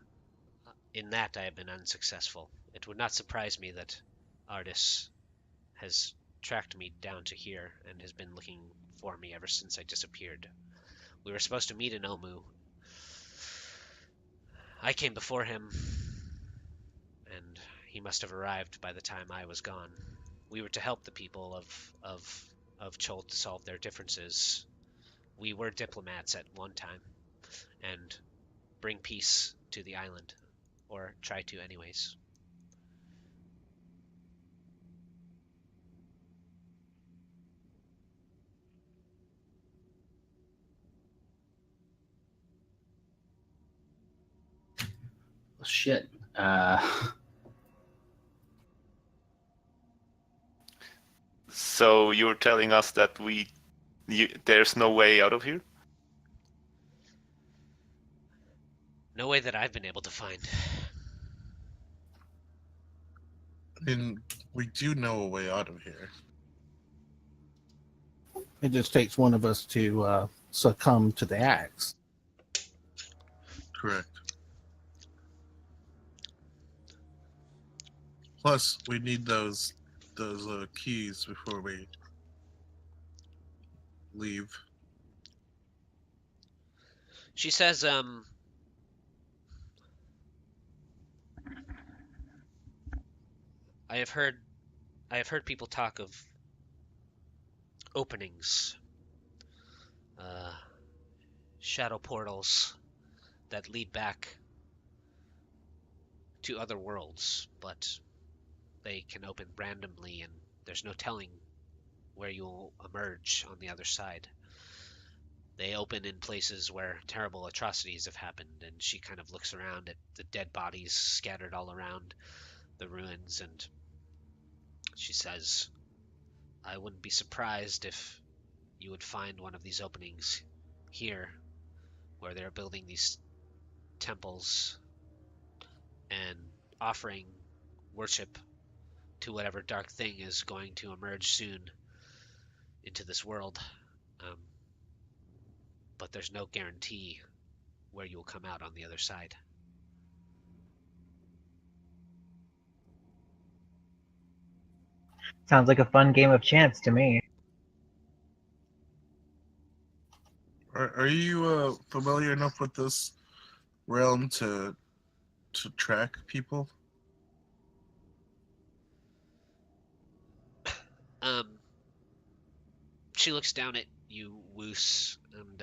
in that I have been unsuccessful. It would not surprise me that Artis has tracked me down to here and has been looking for me ever since I disappeared. We were supposed to meet in Omu. I came before him, and he must have arrived by the time I was gone. We were to help the people of Cholt to solve their differences. We were diplomats at one time, and bring peace to the island, or try to anyways. Shit. So you're telling us that there's no way out of here? No way that I've been able to find. I mean, We do know a way out of here. It just takes one of us to succumb to the axe. Correct. Plus, we need those keys before we leave. She says, I have heard people talk of openings, shadow portals that lead back to other worlds, but they can open randomly, and there's no telling where you'll emerge on the other side. They open in places where terrible atrocities have happened, and she kind of looks around at the dead bodies scattered all around the ruins, and she says, I wouldn't be surprised if you would find one of these openings here, where they're building these temples and offering worship to whatever dark thing is going to emerge soon into this world. But there's no guarantee where you will come out on the other side. Sounds like a fun game of chance to me. Are you familiar enough with this realm to track people? She looks down at you, Wuce, and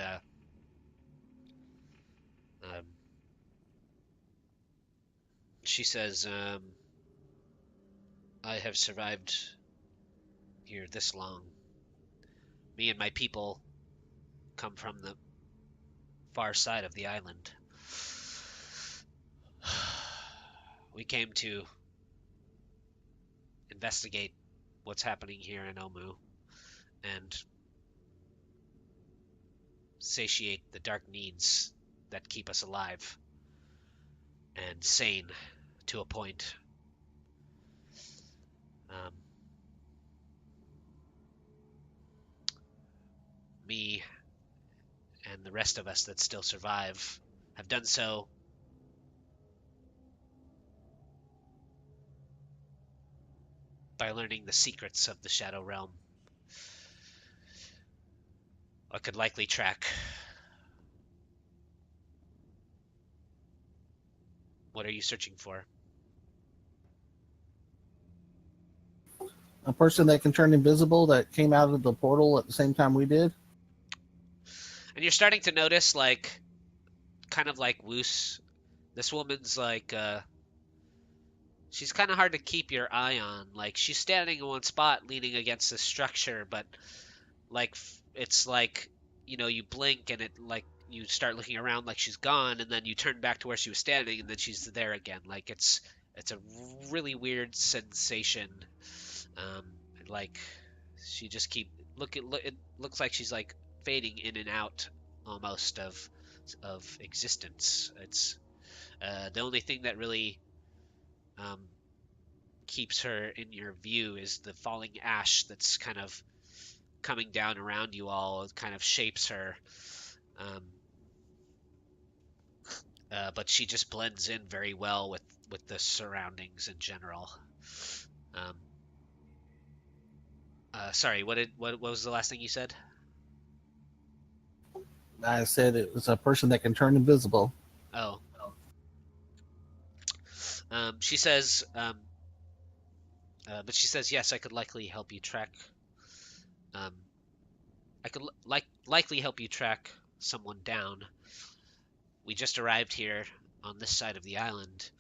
she says, I have survived here this long. Me and my people come from the far side of the island. We came to investigate what's happening here in Omu and satiate the dark needs that keep us alive and sane to a point. Me and the rest of us that still survive have done so by learning the secrets of the Shadow Realm. I could likely track What are you searching for? A person that can turn invisible that came out of the portal at the same time we did. And you're starting to notice, like, kind of like Wuce, this woman's like, she's kind of hard to keep your eye on. Like, she's standing in one spot leaning against the structure, but, like, it's like, you know, you blink and it, like, you start looking around like she's gone, and then you turn back to where she was standing, and then she's there again. Like, it's a really weird sensation. Like, she just it looks like she's, like, fading in and out almost of existence. It's the only thing that really keeps her in your view is the falling ash that's kind of coming down around you all. It kind of shapes her, but she just blends in very well with the surroundings in general. Sorry, what was the last thing you said? I said it was a person that can turn invisible. Oh. She says, but she says, yes, I could likely help you track. I could likely help you track someone down. We just arrived here on this side of the island,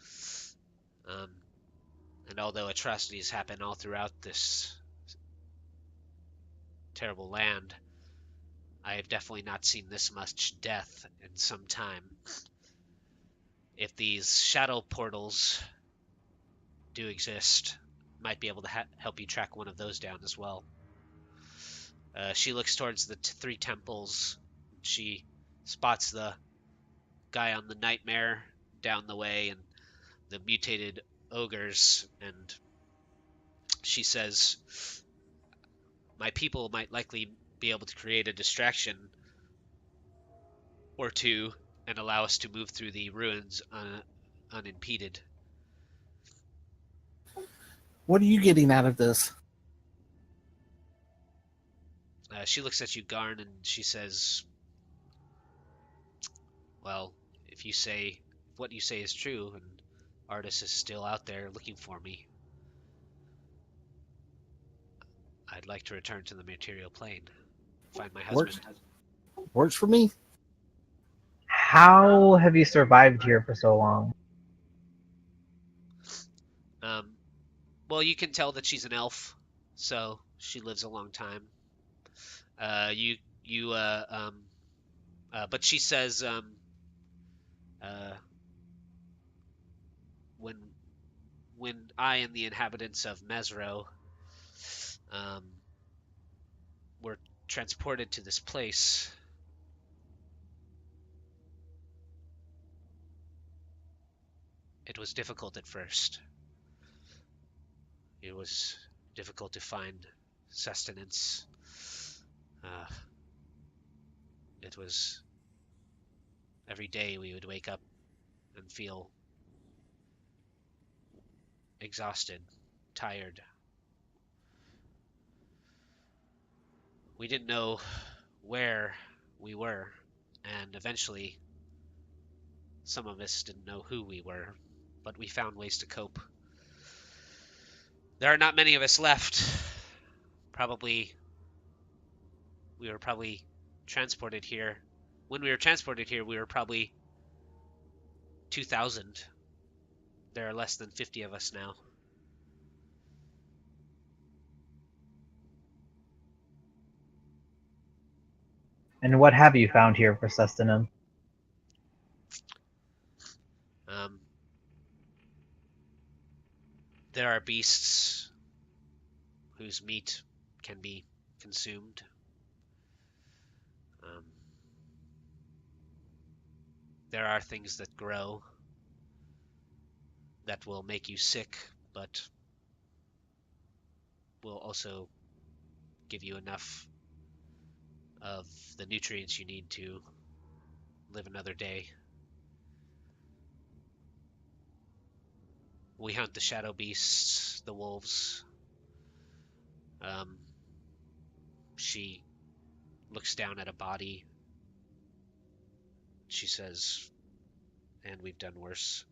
and although atrocities happen all throughout this terrible land, I have definitely not seen this much death in some time. If these shadow portals do exist, might be able to help you track one of those down as well. She looks towards the three temples. She spots the guy on the nightmare down the way and the mutated ogres, and she says, my people might likely be able to create a distraction or two and allow us to move through the ruins unimpeded. What are you getting out of this? She looks at you, Garn, and she says, well, if what you say is true, and Artis is still out there looking for me, I'd like to return to the material plane, find my husband. Works for me. How have you survived here for so long? Well, you can tell that she's an elf, so she lives a long time. But she says, when I and the inhabitants of Mesro were transported to this place, it was difficult at first. It was difficult to find sustenance. It was every day we would wake up and feel exhausted, tired. We didn't know where we were, and eventually some of us didn't know who we were, but we found ways to cope. There are not many of us left. We were probably transported here. When we were transported here, we were probably 2,000. There are less than 50 of us now. And what have you found here for sustenance? There are beasts whose meat can be consumed. There are things that grow that will make you sick, but will also give you enough of the nutrients you need to live another day. We hunt the shadow beasts, the wolves. She looks down at a body. She says, and we've done worse.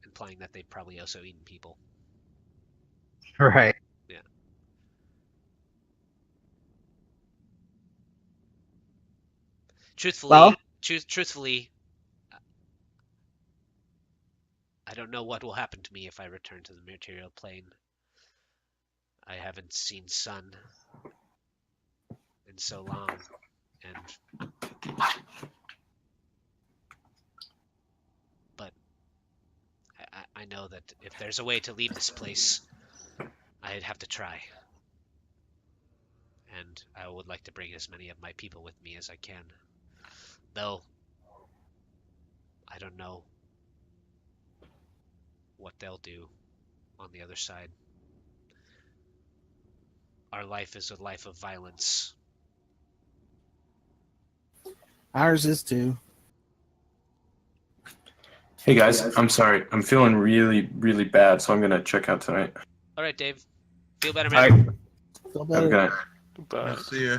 Implying that they've probably also eaten people. Right. Yeah. Truthfully, I don't know what will happen to me if I return to the material plane. I haven't seen sun in so long, but I know that if there's a way to leave this place, I'd have to try. And I would like to bring as many of my people with me as I can. Though, I don't know what they'll do on the other side. Our life is a life of violence. Ours is too. Hey guys, I'm sorry. I'm feeling really, really bad, so I'm gonna check out tonight. All right, Dave. Feel better, All man. right. Feel Have a better. good night. Goodbye. See ya.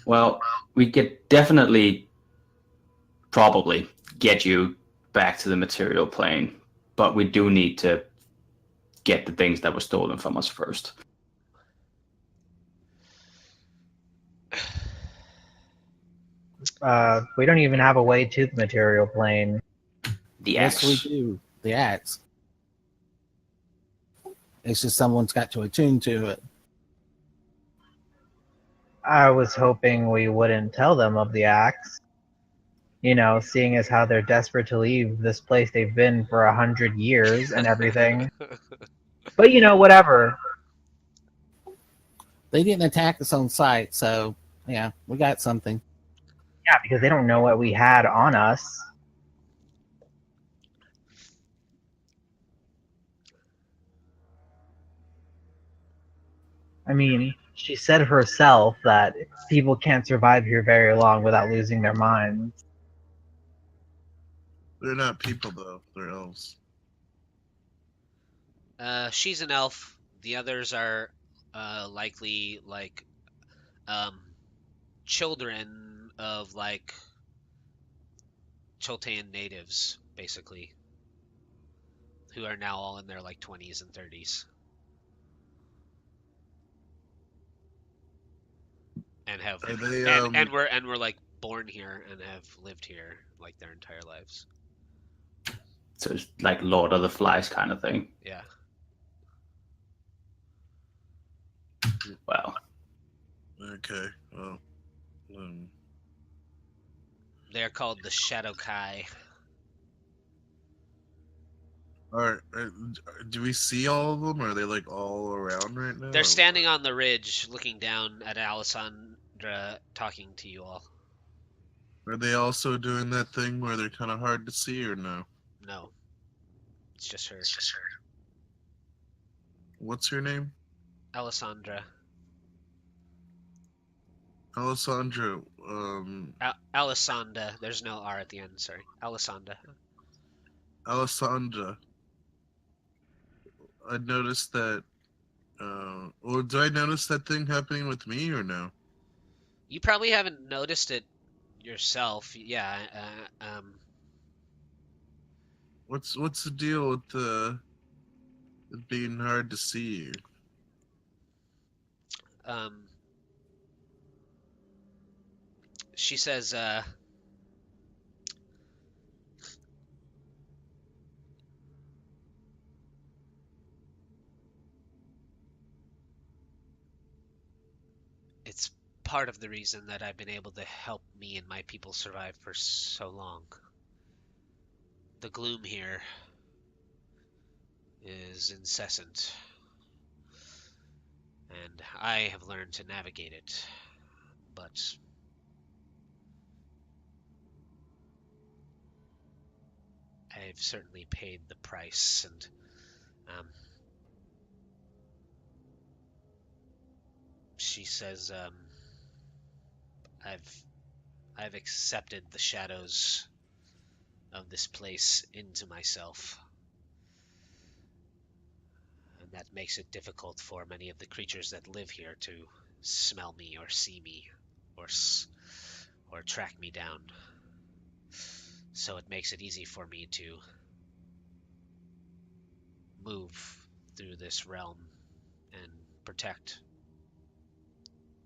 Well, we could definitely, probably get you back to the material plane, but we do need to get the things that were stolen from us first. We don't even have a way to the material plane. The Yes, axe. we do. The axe. It's just someone's got to attune to it. I was hoping we wouldn't tell them of the axe. You know, seeing as how they're desperate to leave this place they've been for 100 years and everything. But you know, whatever. They didn't attack us on sight, so Yeah, we got something. Yeah, because they don't know what we had on us. I mean, she said herself that people can't survive here very long without losing their minds. They're not people though. They're elves. She's an elf. The others are likely like um, children of like Choltean natives, basically, who are now all in their like 20s and 30s, and have Are they and were like born here and have lived here like their entire lives. So it's like Lord of the Flies kind of thing. Yeah. Well, okay? Well, um, They're called the Shadow Kai. are do we see all of them? Or are they like all around right now? They're or standing on the ridge, looking down at Alessandra, talking to you all. what? Are they also doing that thing where they're kind of hard to see, or no? No, it's just her. What's your name? Alessandra. Alessandra. Alessandra. There's no R at the end. Sorry, Alessandra. Alessandra. I noticed that. Or do I notice that thing happening with me or no? You probably haven't noticed it yourself. Yeah. What's the deal with it being hard to see you? Um. She says. It's part of the reason that I've been able to help me and my people survive for so long. The gloom here is incessant, and I have learned to navigate it, but I've certainly paid the price, and she says, I've accepted the shadows of this place into myself, and that makes it difficult for many of the creatures that live here to smell me or see me or track me down. So it makes it easy for me to move through this realm and protect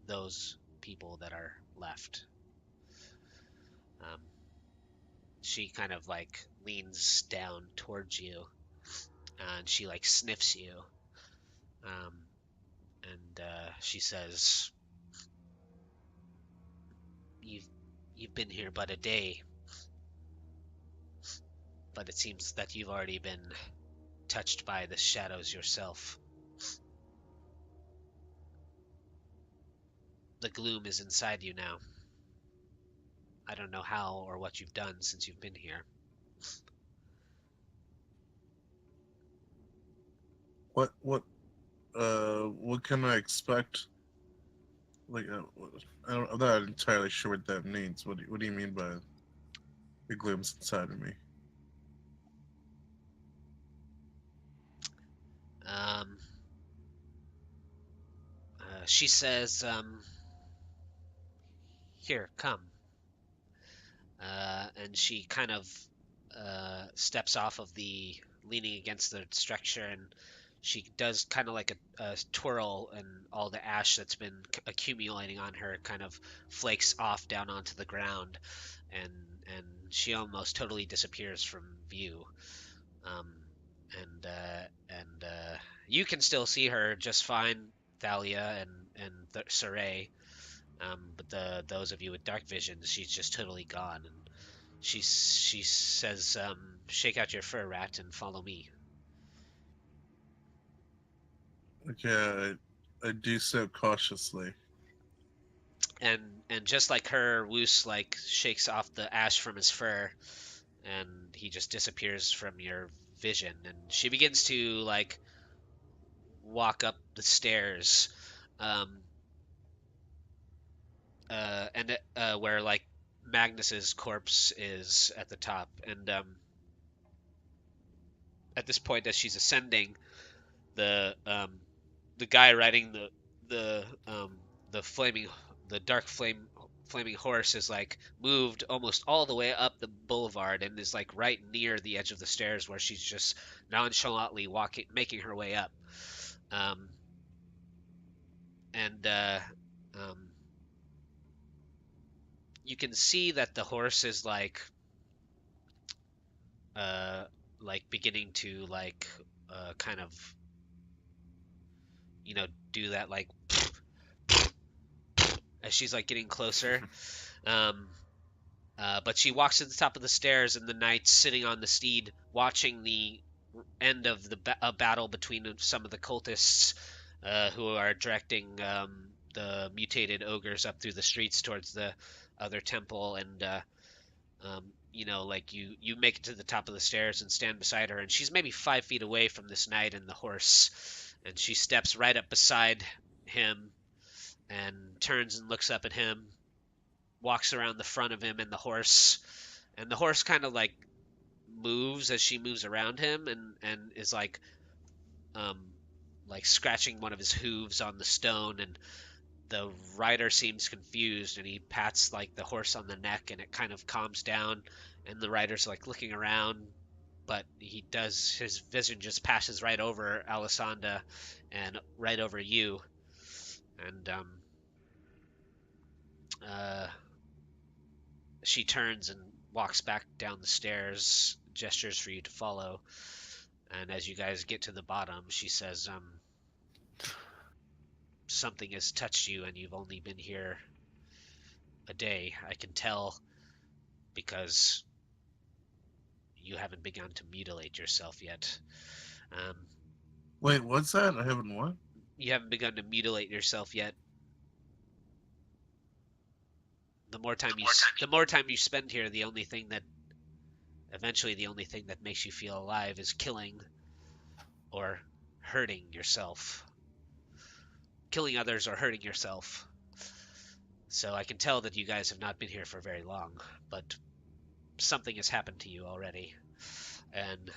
those people that are left. She kind of like leans down towards you, and she like sniffs you, and she says, "You've been here but a day, but it seems that you've already been touched by the shadows yourself. The gloom is inside you now. I don't know how or what you've done since you've been here." What can I expect? Like, I'm not entirely sure what that means. What do you mean by the glimpse inside of me? She says, "Here, come." And she kind of steps off of the leaning against the structure, and she does kind of like a twirl, and all the ash that's been accumulating on her kind of flakes off down onto the ground, and she almost totally disappears from view. Um, and you can still see her just fine, Thalia and Sorey. But those of you with dark vision, she's just totally gone. And she says, "Shake out your fur, rat, and follow me." Okay, I do so cautiously. And just like her, Wuce like shakes off the ash from his fur, and he just disappears from your vision. And she begins to like walk up the stairs, um, and where like Magnus's corpse is at the top. And at this point, as she's ascending, the guy riding the flaming the dark flaming horse is like moved almost all the way up the boulevard and is like right near the edge of the stairs where she's just nonchalantly making her way up. um, and you can see that the horse is like beginning to like kind of do that like as she's like getting closer. um, but she walks to the top of the stairs, and the knight's sitting on the steed, watching the end of the battle between some of the cultists who are directing the mutated ogres up through the streets towards the other temple. And like you make it to the top of the stairs and stand beside her, and she's maybe 5 feet away from this knight and the horse, and she steps right up beside him and turns and looks up at him, walks around the front of him and the horse kind of like moves as she moves around him, and is um like scratching one of his hooves on the stone. And the rider seems confused, and he pats like the horse on the neck, and it kind of calms down, and the rider's like looking around, but his vision just passes right over Alessandra and right over you. And uh she turns and walks back down the stairs, gestures for you to follow. And as you guys get to the bottom, she says, something has touched you, and you've only been here a day. I can tell because you haven't begun to mutilate yourself yet. Wait, what's that? I haven't what? You haven't begun to mutilate yourself yet. The more time you spend here, the only thing that makes you feel alive is killing or hurting yourself. Killing others or hurting yourself. So I can tell that you guys have not been here for very long, but something has happened to you already. And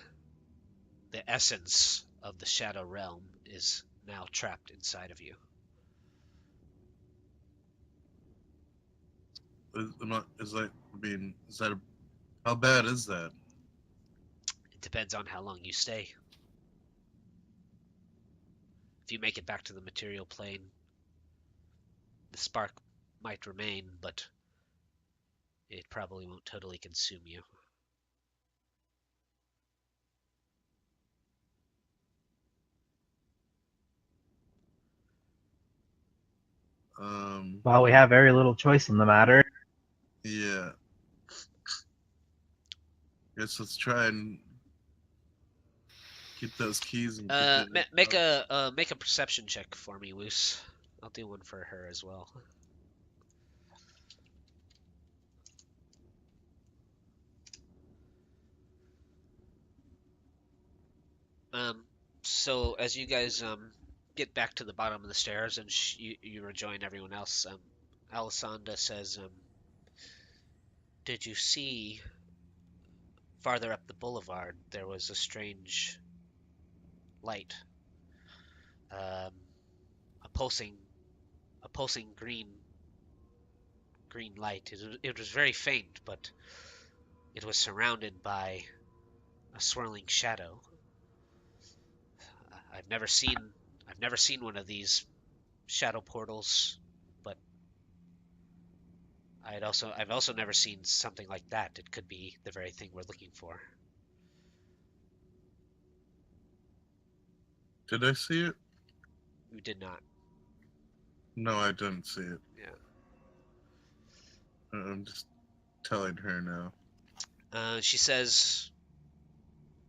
the essence of the Shadow Realm is now trapped inside of you. How bad is that? It depends on how long you stay. If you make it back to the material plane, the spark might remain, but it probably won't totally consume you. Well, we have very little choice in the matter. Yeah. Guess let's try and get those keys and make a perception check for me, Wuce. I'll do one for her as well. So as you guys get back to the bottom of the stairs and you rejoin everyone else, Alessandra says, did you see farther up the boulevard there was a strange light, a pulsing green light. It was very faint, but it was surrounded by a swirling shadow. I've never seen one of these shadow portals, but I've also never seen something like that. It could be the very thing we're looking for. Did I see it? You did not. No, I didn't see it. Yeah. I'm just telling her now. She says,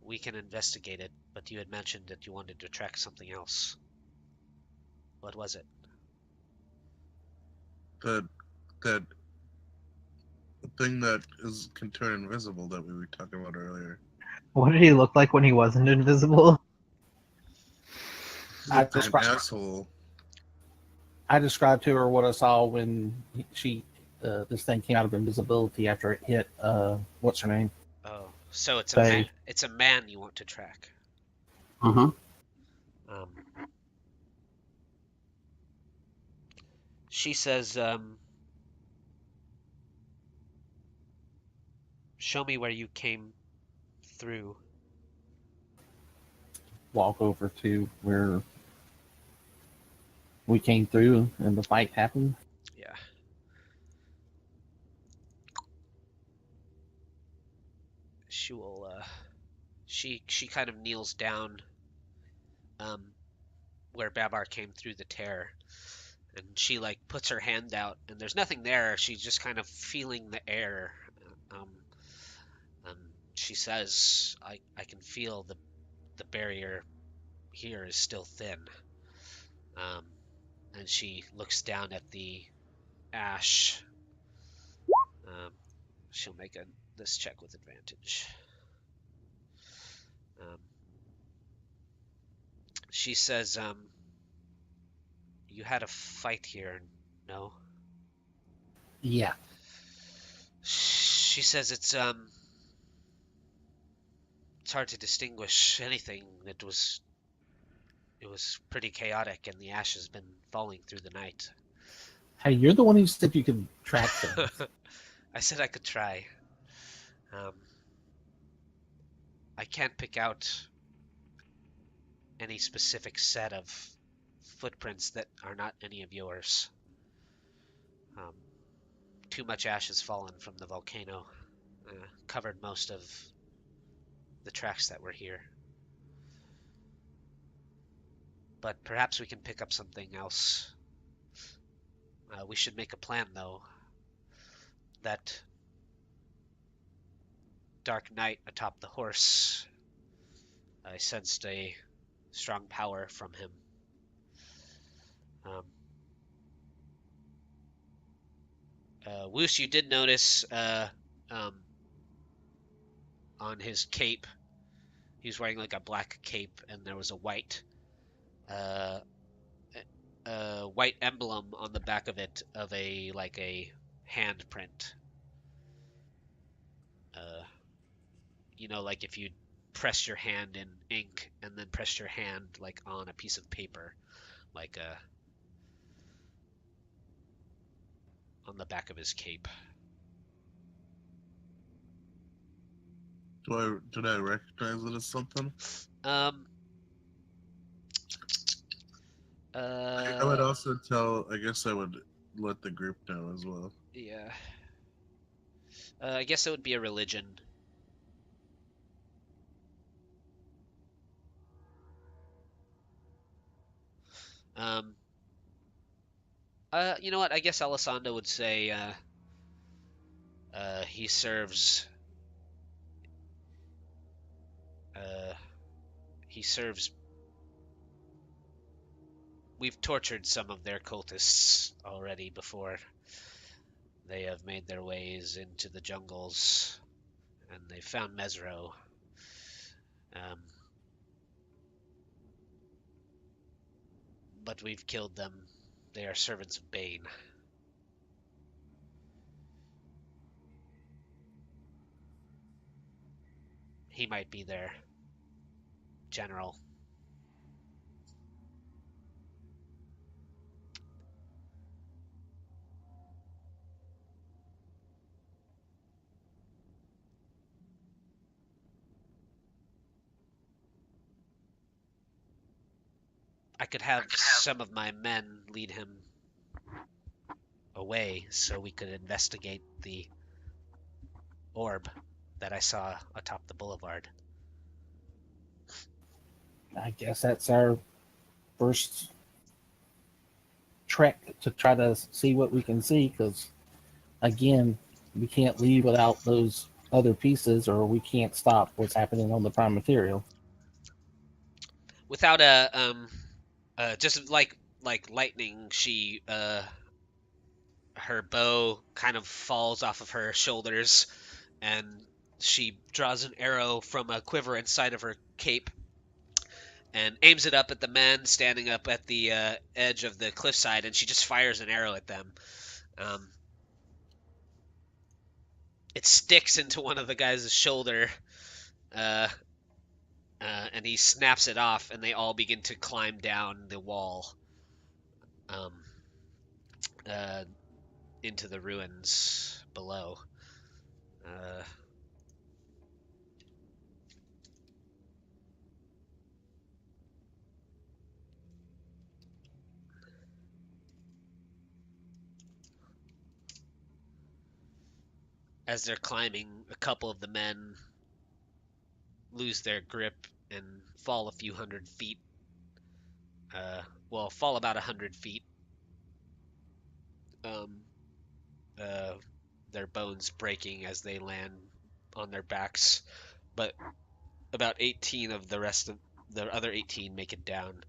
we can investigate it, but you had mentioned that you wanted to track something else. What was it? that that thing that can turn invisible that we were talking about earlier. What did he look like when he wasn't invisible? He looked like an asshole. I described to her what I saw when this thing came out of invisibility after it hit. What's her name? Oh, so it's Faye. it's a man you want to track. Uh-huh. She says, show me where you came through. Walk over to where we came through and the fight happened. Yeah. She will, she kind of kneels down, where Babar came through the tear. And she, like, puts her hand out, and there's nothing there. She's just kind of feeling the air. She says, I can feel the barrier here is still thin. And she looks down at the ash. She'll make this check with advantage. She says, you had a fight here, no? Yeah. She says it's hard to distinguish anything. It was pretty chaotic, and the ash has been falling through the night. Hey, you're the one who said you could track things. I said I could try. I can't pick out any specific set of footprints that are not any of yours. Too much ash has fallen from the volcano, covered most of the tracks that were here. But perhaps we can pick up something else. We should make a plan, though. That dark night atop the horse, I sensed a strong power from him. Wuce, you did notice on his cape, he was wearing like a black cape, and there was a white white emblem on the back of it of a handprint. You know, like if you press your hand in ink and then press your hand like on a piece of paper, like on the back of his cape. Did I recognize it as something? I would also tell. I guess I would let the group know as well. Yeah. I guess it would be a religion. You know what? I guess Alessandro would say he serves. He serves. We've tortured some of their cultists already before. They have made their ways into the jungles, and they found Mesro. But we've killed them. They are servants of Bane. He might be their general. I could have some of my men lead him away so we could investigate the orb that I saw atop the boulevard. I guess that's our first trek to try to see what we can see, because again, we can't leave without those other pieces, or we can't stop what's happening on the prime material. Without a just like lightning, she her bow kind of falls off of her shoulders, and she draws an arrow from a quiver inside of her cape and aims it up at the men standing up at the edge of the cliffside, and she just fires an arrow at them. It sticks into one of the guys' shoulder, and he snaps it off, and they all begin to climb down the wall into the ruins below. As they're climbing, a couple of the men lose their grip and fall a few hundred feet. Fall about 100 feet. Their bones breaking as they land on their backs, but about 18 of the rest of the other 18 make it down.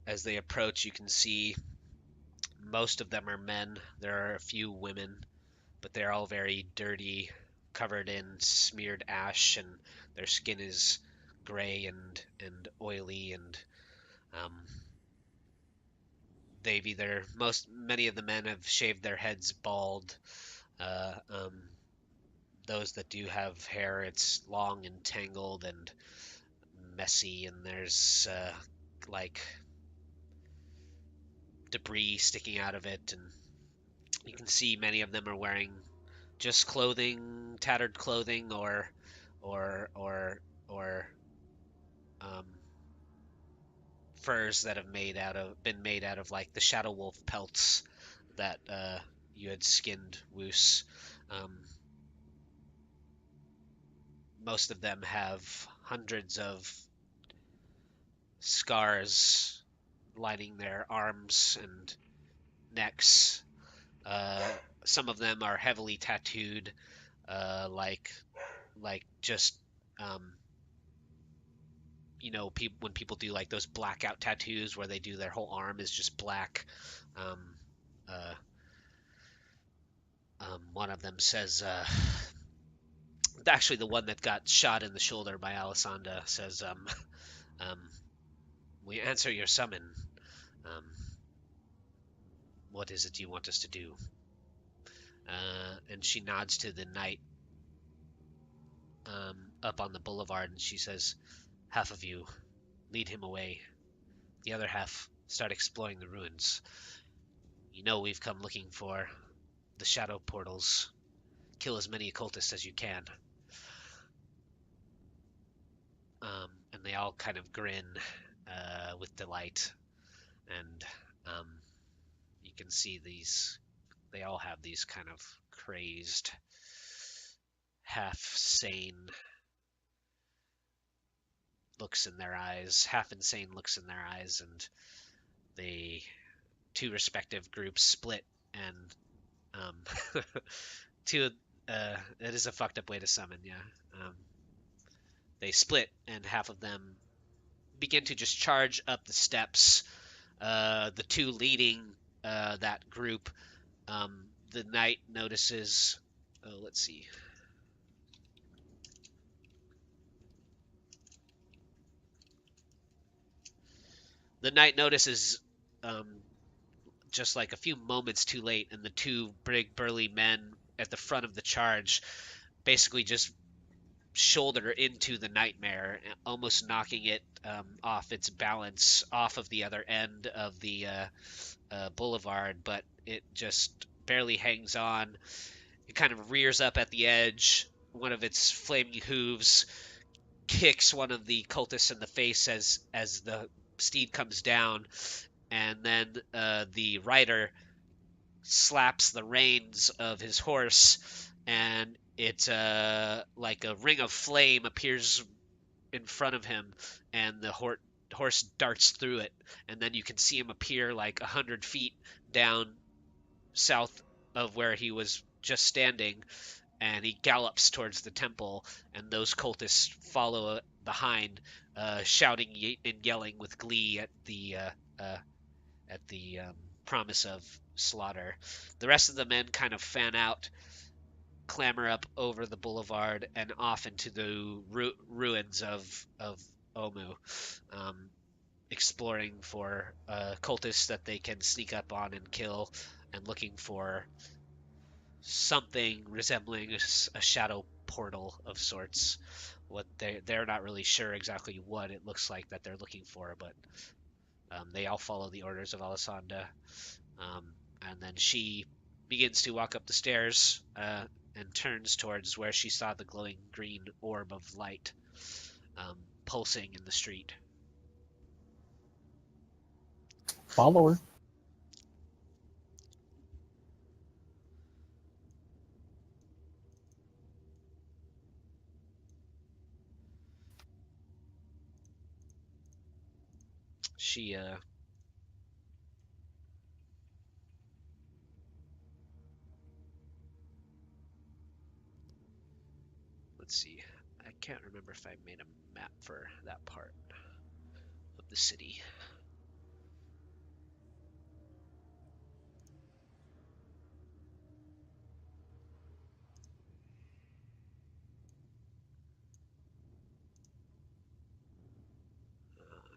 As they approach, you can see most of them are men. There are a few women, but they're all very dirty, covered in smeared ash, and their skin is gray and oily, and many of the men have shaved their heads bald. Those that do have hair, it's long and tangled and messy, and there's like debris sticking out of it, and you can see many of them are wearing just clothing, tattered clothing, or furs that have been made out of like the Shadow Wolf pelts that you had skinned, Wuce. Most of them have hundreds of scars lining their arms and necks. Some of them are heavily tattooed, like just when people do like those blackout tattoos where they do their whole arm is just black. One of them says, actually, the one that got shot in the shoulder by Alessandra says, "We answer your summon. What is it you want us to do?" And she nods to the knight up on the boulevard, and she says, "Half of you lead him away. The other half start exploring the ruins. You know we've come looking for the shadow portals. Kill as many occultists as you can." And they all kind of grin with delight, and you can see they all have these kind of crazed, half-sane looks in their eyes, half-insane looks in their eyes, and the two respective groups split, and it is a fucked up way to summon, yeah. They split, and half of them begin to just charge up the steps. The two leading that group, the knight notices. Let's see. The knight notices just like a few moments too late, and the two big burly men at the front of the charge basically just shoulder into the nightmare, almost knocking it off its balance off of the other end of the boulevard, but it just barely hangs on. It kind of rears up at the edge. One of its flaming hooves kicks one of the cultists in the face as the steed comes down, and then the rider slaps the reins of his horse, and it like a ring of flame appears in front of him, and the horse darts through it, and then you can see him appear like 100 feet down south of where he was just standing, and he gallops towards the temple, and those cultists follow behind, shouting and yelling with glee at the promise of slaughter. The rest of the men kind of fan out, clamber up over the boulevard and off into the ruins of Omu, exploring for cultists that they can sneak up on and kill, and looking for something resembling a shadow portal of sorts. What they're not really sure exactly what it looks like that they're looking for, but they all follow the orders of Alessandra. And then she begins to walk up the stairs and turns towards where she saw the glowing green orb of light pulsing in the street. Follow her. She let's see. I can't remember if I made a map for that part of the city.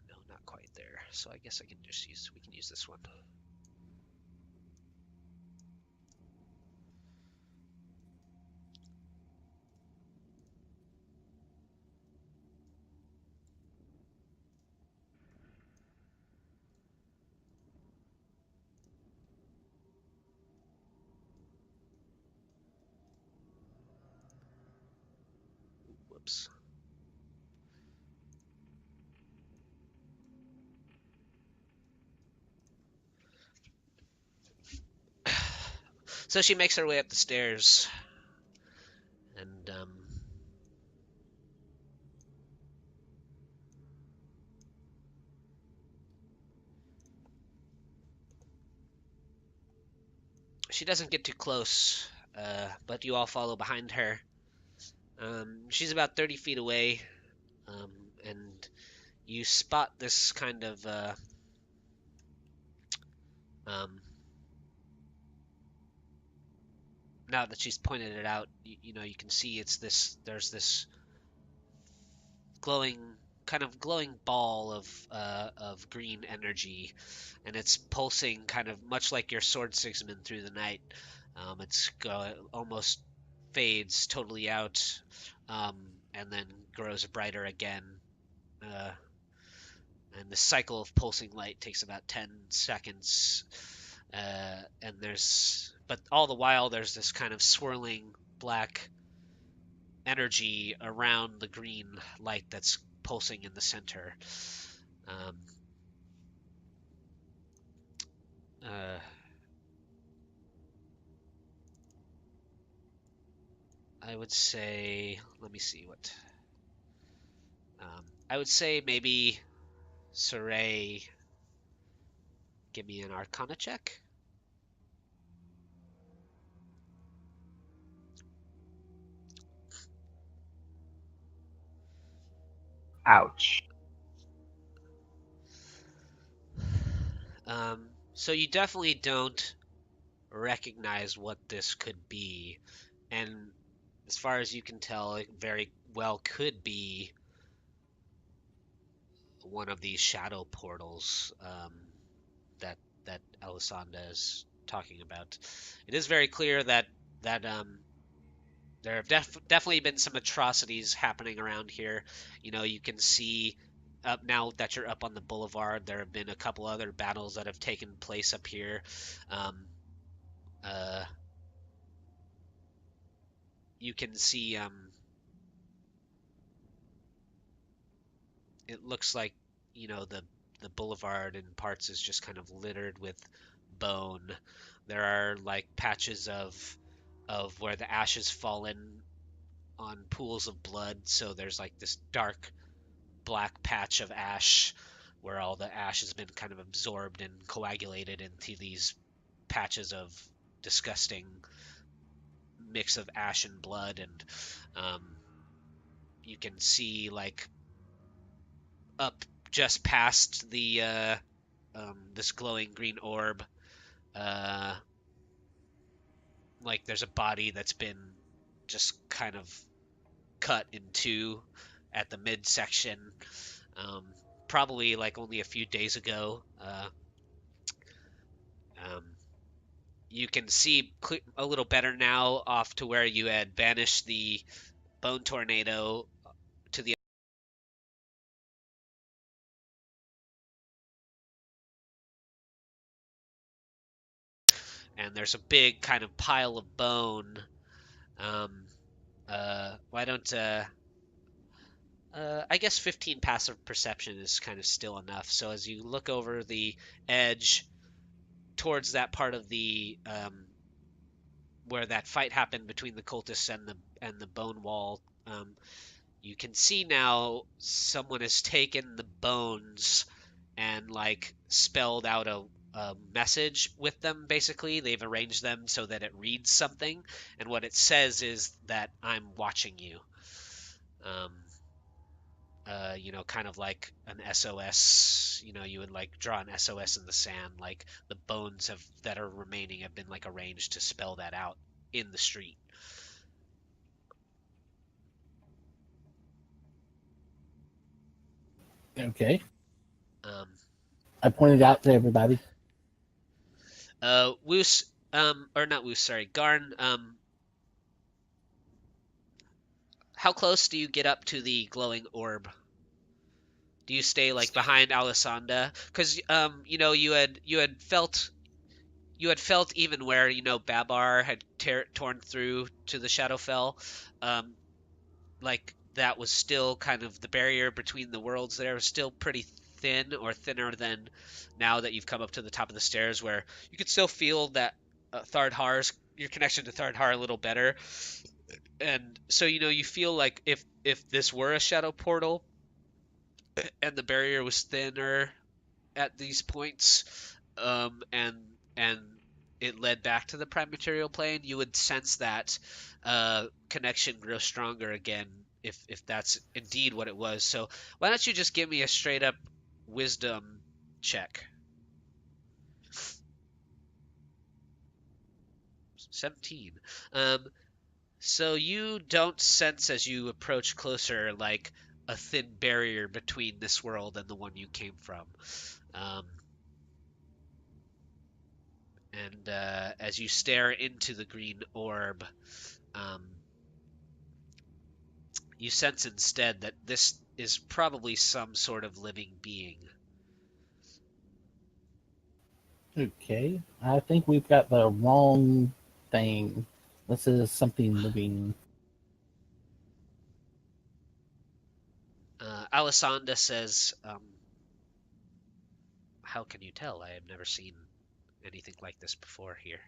No, not quite there. So I guess we can use this one. Whoops. So she makes her way up the stairs, and she doesn't get too close, but you all follow behind her. She's about 30 feet away, and you spot this kind of now that she's pointed it out, you know, you can see there's this glowing ball of green energy, and it's pulsing kind of much like your sword, Sigismund, through the night. It's almost fades totally out, and then grows brighter again. And the cycle of pulsing light takes about 10 seconds. But all the while, there's this kind of swirling black energy around the green light that's pulsing in the center. I would say, let me see what. I would say maybe Sorey, give me an Arcana check. Ouch. So you definitely don't recognize what this could be, and as far as you can tell, it very well could be one of these shadow portals that Alessandra is talking about. It is very clear that there have definitely been some atrocities happening around here. You know, you can see up now that you're up on the boulevard, there have been a couple other battles that have taken place up here. You can see it looks like, you know, the boulevard in parts is just kind of littered with bone. There are like patches of where the ash has fallen on pools of blood, so there's like this dark black patch of ash where all the ash has been kind of absorbed and coagulated into these patches of disgusting mix of ash and blood. And you can see like up just past the this glowing green orb, like there's a body that's been just kind of cut in two at the midsection, probably like only a few days ago. Um, you can see a little better now off to where you had banished the bone tornado to the and there's a big kind of pile of bone. Why don't I guess 15 passive perception is kind of still enough. So as you look over the edge towards that part of the where that fight happened between the cultists and the bone wall, you can see now someone has taken the bones and like spelled out a message with them. Basically, they've arranged them so that it reads something, and what it says is that I'm watching you. You know, kind of like an SOS. You know, you would like draw an SOS in the sand. Like the bones that are remaining have been like arranged to spell that out in the street. Okay. Um, I pointed out to everybody. Wuce, or not Wuce, sorry, Garn. How close do you get up to the glowing orb? Do you stay like behind Alisanda? Because you know, you had felt even where you know Babar had torn through to the Shadowfell, like that was still kind of the barrier between the worlds. There was still pretty thin, or thinner than now that you've come up to the top of the stairs, where you could still feel that your connection to Thardhar a little better. And so you know you feel like if this were a shadow portal and the barrier was thinner at these points, and and it led back to the prime material plane, you would sense that connection grow stronger again if that's indeed what it was. So why don't you just give me a straight up wisdom check? 17. So you don't sense as you approach closer like a thin barrier between this world and the one you came from. Um, and as you stare into the green orb, um, you sense instead that this is probably some sort of living being. Okay. I think we've got the wrong thing. This is something living. Alisanda says, how can you tell? I have never seen anything like this before here.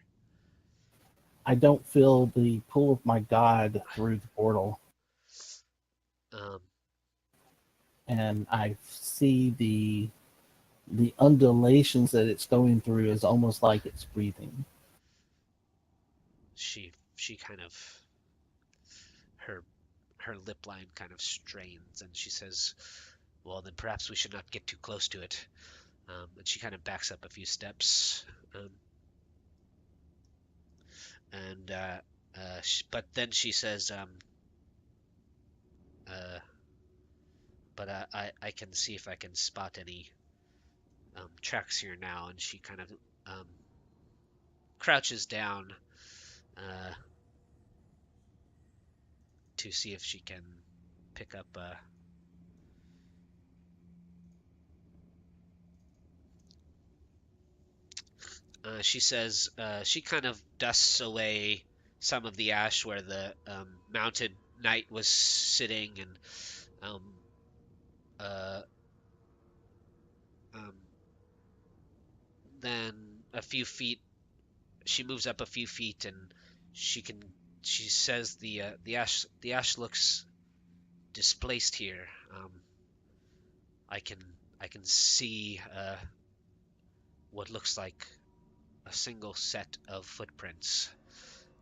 I don't feel the pull of my god through the portal, Um, and I see the undulations that it's going through is almost like it's breathing. she kind of her lip line kind of strains, and she says, well, then perhaps we should not get too close to it. And she kind of backs up a few steps. And but then she says, but I can see if I can spot any tracks here now. And she kind of crouches down uh, to see if she can pick up she says she kind of dusts away some of the ash where the mounted knight was sitting, and um, uh, um, then a few feet, she moves up a few feet, and she says the ash looks displaced here. I can see what looks like a single set of footprints.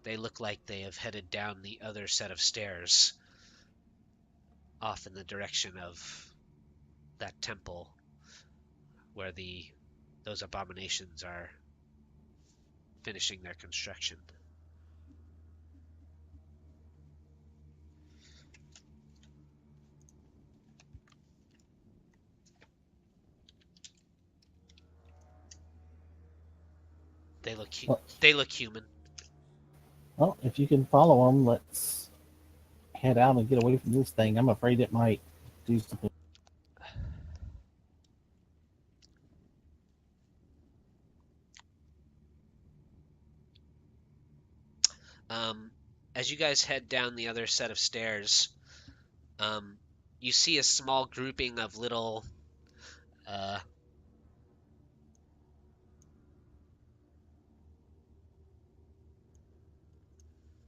They look like they have headed down the other set of stairs, off in the direction of that temple where those abominations are finishing their construction. They look human. Well, if you can follow them, let's head out and get away from this thing. I'm afraid it might do something. As you guys head down the other set of stairs, you see a small grouping of little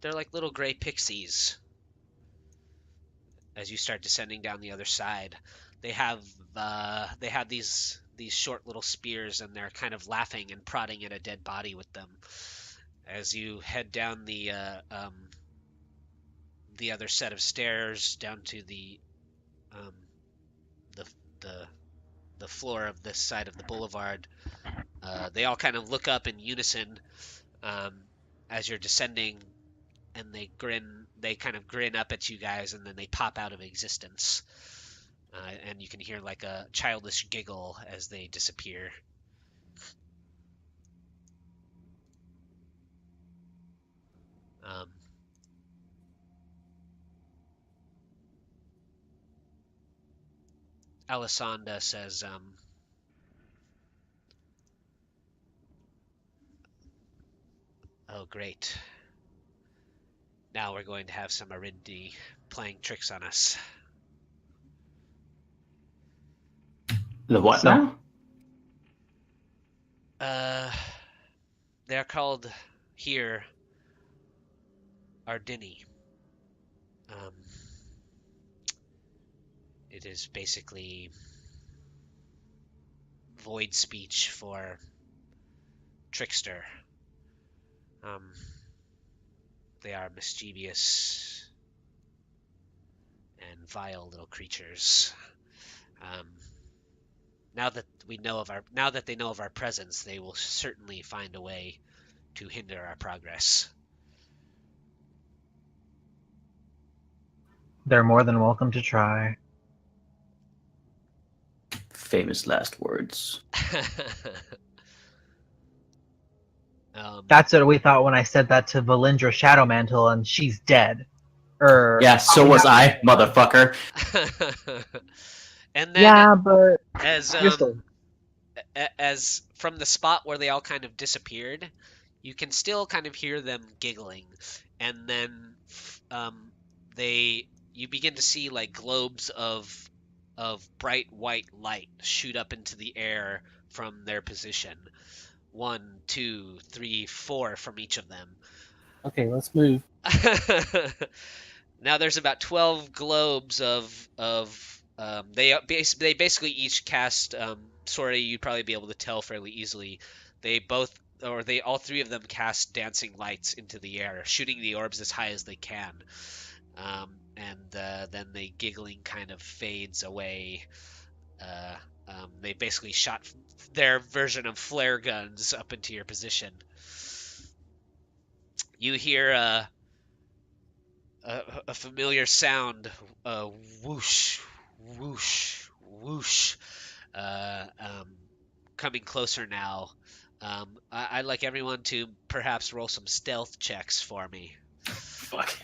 they're like little gray pixies. As you start descending down the other side, they have these short little spears, and they're kind of laughing and prodding at a dead body with them. As you head down the other set of stairs down to the floor of this side of the boulevard, they all kind of look up in unison as you're descending, and they grin. They kind of grin up at you guys, and then they pop out of existence. And you can hear like a childish giggle as they disappear. Alessandra says, "Oh, great. Now we're going to have some Arindi playing tricks on us." The what So- now? They're called here Ardini. It is basically void speech for trickster. They are mischievous and vile little creatures. Now that they know of our presence, they will certainly find a way to hinder our progress. They're more than welcome to try. Famous last words. That's what we thought when I said that to Valindra Shadowmantle, and she's dead. Yeah, so was I, motherfucker. And then, Yeah, but as you're still... as from the spot where they all kind of disappeared, you can still kind of hear them giggling, and then you begin to see like globes of bright white light shoot up into the air from their position. 1, 2, 3, 4 from each of them. Okay, let's move. Now there's about 12 globes of they basically each cast Sorey, you'd probably be able to tell fairly easily. All three of them cast dancing lights into the air, shooting the orbs as high as they can. And then the giggling kind of fades away. They basically shot their version of flare guns up into your position. You hear a familiar sound, whoosh, whoosh, whoosh, coming closer now. I'd like everyone to perhaps roll some stealth checks for me. Fuck.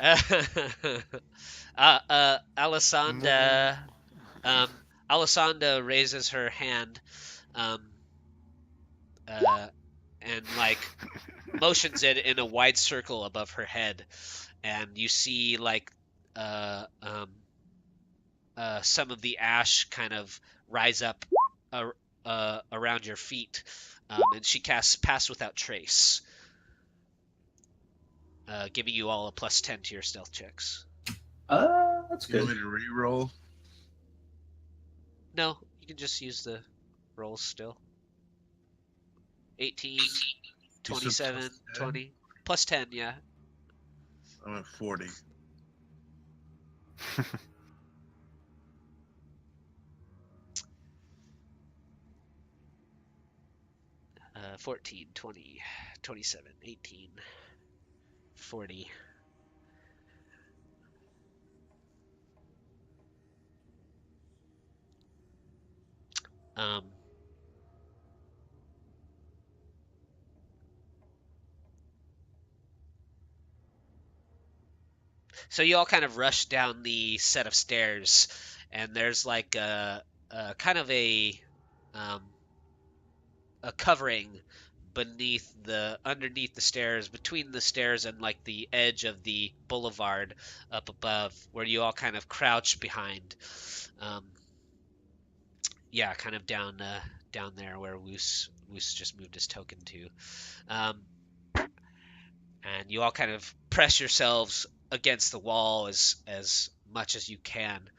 Alessandra raises her hand, and like motions it in a wide circle above her head, and you see like some of the ash kind of rise up around your feet, and she casts Pass Without Trace, giving you all a +10 to your stealth checks. That's You want good. me to re-roll? No, you can just use the rolls still. 18, 27, 20. +10, yeah. I'm at 40. 14, 20, 27, 18, 40. So you all kind of rush down the set of stairs, and there's like a kind of a covering underneath the stairs, between the stairs and like the edge of the boulevard up above, where you all kind of crouch behind. Yeah, kind of down there where Wuce just moved his token to. And you all kind of press yourselves against the wall as much as you can.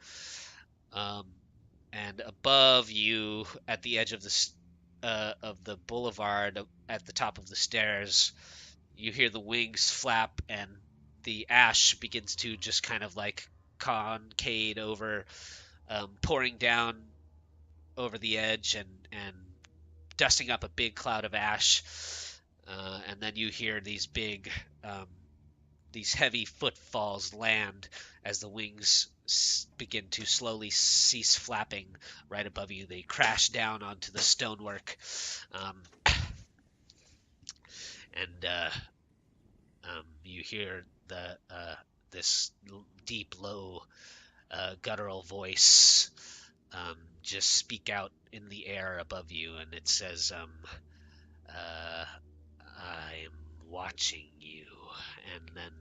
And above you, at the edge of the boulevard, at the top of the stairs, you hear the wings flap, and the ash begins to just kind of like concave over, pouring down over the edge and dusting up a big cloud of ash. And then you hear these heavy footfalls land as the wings begin to slowly cease flapping right above you. They crash down onto the stonework, and you hear this deep, low, guttural voice just speak out in the air above you, and it says, "I'm watching you." And then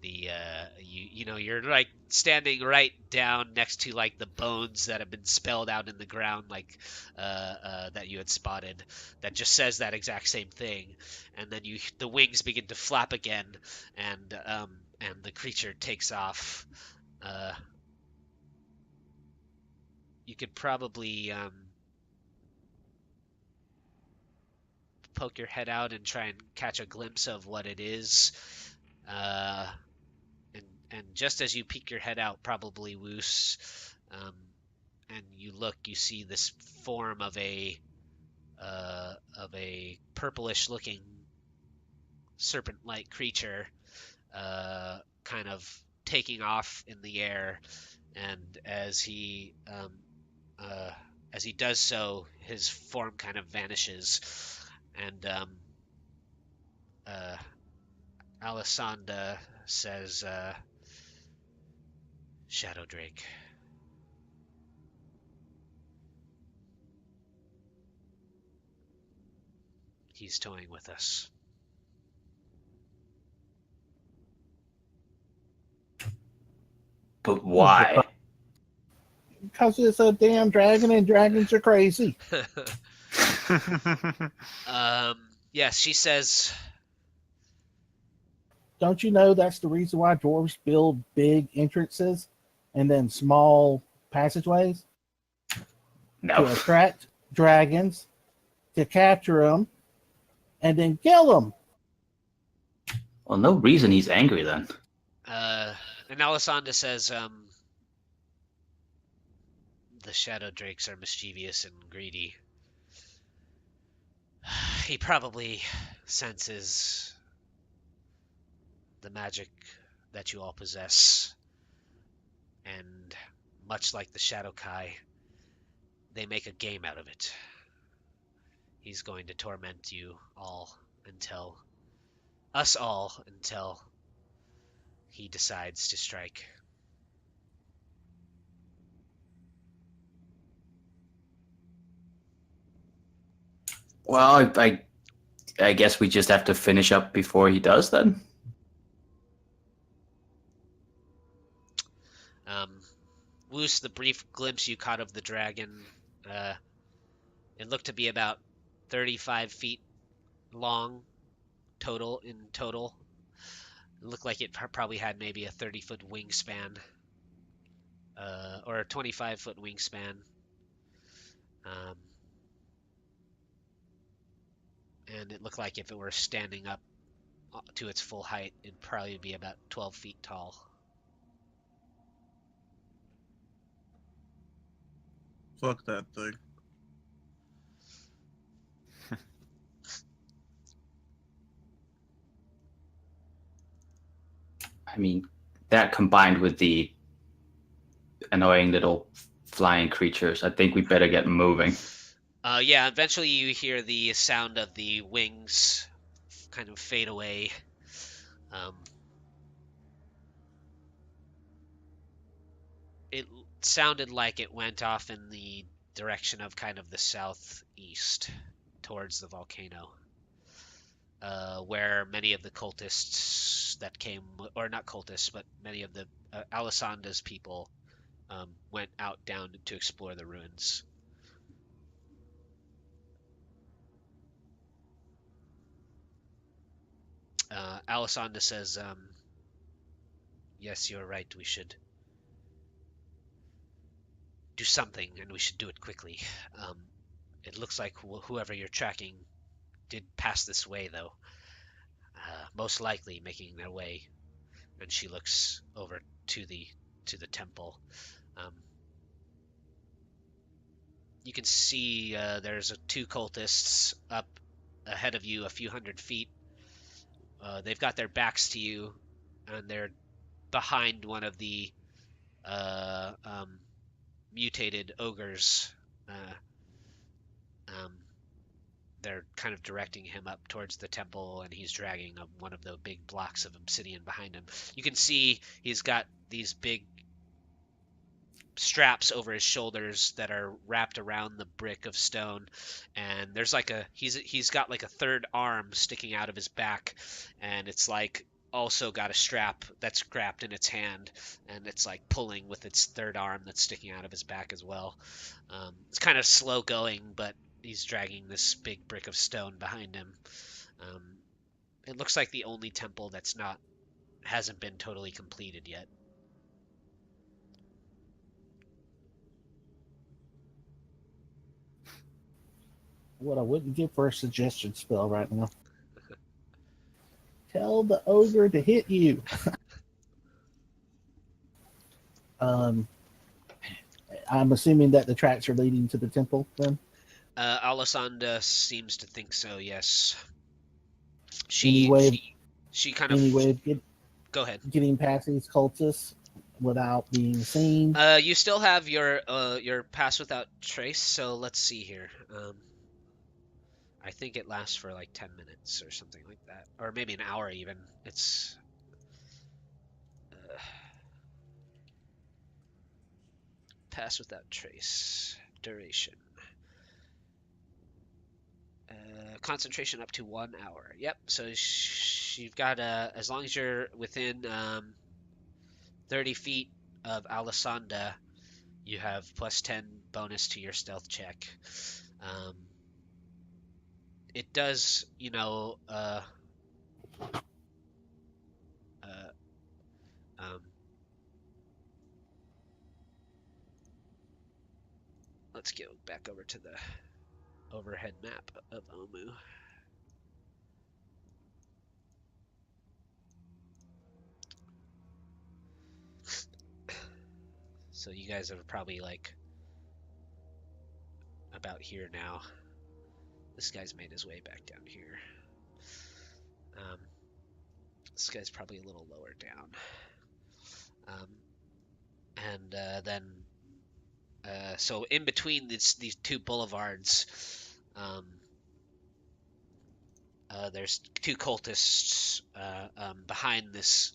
you're like standing right down next to like the bones that have been spelled out in the ground, like that you had spotted, that just says that exact same thing. And then the wings begin to flap again, and the creature takes off. You could probably poke your head out and try and catch a glimpse of what it is. And just as you peek your head out, probably Wuce, and you look, you see this form of a purplish-looking serpent-like creature, kind of taking off in the air. And as he does so, his form kind of vanishes, and Alessandra says, "Shadow Drake." He's toying with us. But why? Because it's a damn dragon, and dragons are crazy. Yes, she says, Don't you know that's the reason why dwarves build big entrances and then small passageways? No. To attract dragons, to capture them, and then kill them. Well, no reason he's angry then. and Alessandra says, "The Shadow Drakes are mischievous and greedy. He probably senses the magic that you all possess, and much like the Shadow Kai, they make a game out of it. He's going to torment you all until he decides to strike." Well, I guess we just have to finish up before he does then. Wuce, the brief glimpse you caught of the dragon, it looked to be about 35 feet long total. It looked like it probably had maybe a 30-foot wingspan, or a 25-foot wingspan. And it looked like if it were standing up to its full height, it'd probably be about 12 feet tall. Fuck that thing. I mean, that combined with the annoying little flying creatures, I think we better get moving. Yeah, eventually you hear the sound of the wings kind of fade away. It sounded like it went off in the direction of kind of the southeast towards the volcano, where many of the cultists that came, or not cultists, but many of the Alisanda's people went out down to explore the ruins. Alisanda says, yes, you're right. We should do something, and we should do it quickly. It looks like whoever you're tracking did pass this way, though. Most likely making their way. And she looks over to the temple. You can see there's two cultists up ahead of you, a few hundred feet. They've got their backs to you, and they're behind one of the mutated ogres. They're kind of directing him up towards the temple, and he's dragging one of the big blocks of obsidian behind him. You can see he's got these big straps over his shoulders that are wrapped around the brick of stone, and there's like he's got like a third arm sticking out of his back, and it's like also got a strap that's grabbed in its hand, and it's like pulling with its third arm that's sticking out of his back as well. It's kind of slow going, but he's dragging this big brick of stone behind him. It looks like the only temple that's hasn't been totally completed yet. What I wouldn't give for a suggestion spell right now. Tell the ogre to hit you. I'm assuming that the tracks are leading to the temple then? Alisanda seems to think so, yes. Any way of go ahead. Getting past these cultists without being seen? You still have your pass without trace, so let's see here. I think it lasts for like 10 minutes or something like that, or maybe an hour even. It's pass without trace duration. Concentration up to 1 hour. Yep. So you've got as long as you're within 30 feet of Alisanda, you have +10 bonus to your stealth check. It does, let's go back over to the overhead map of Omu. So you guys are probably like about here now. This guy's made his way back down here. This guy's probably a little lower down. So in between these two boulevards, there's two cultists behind this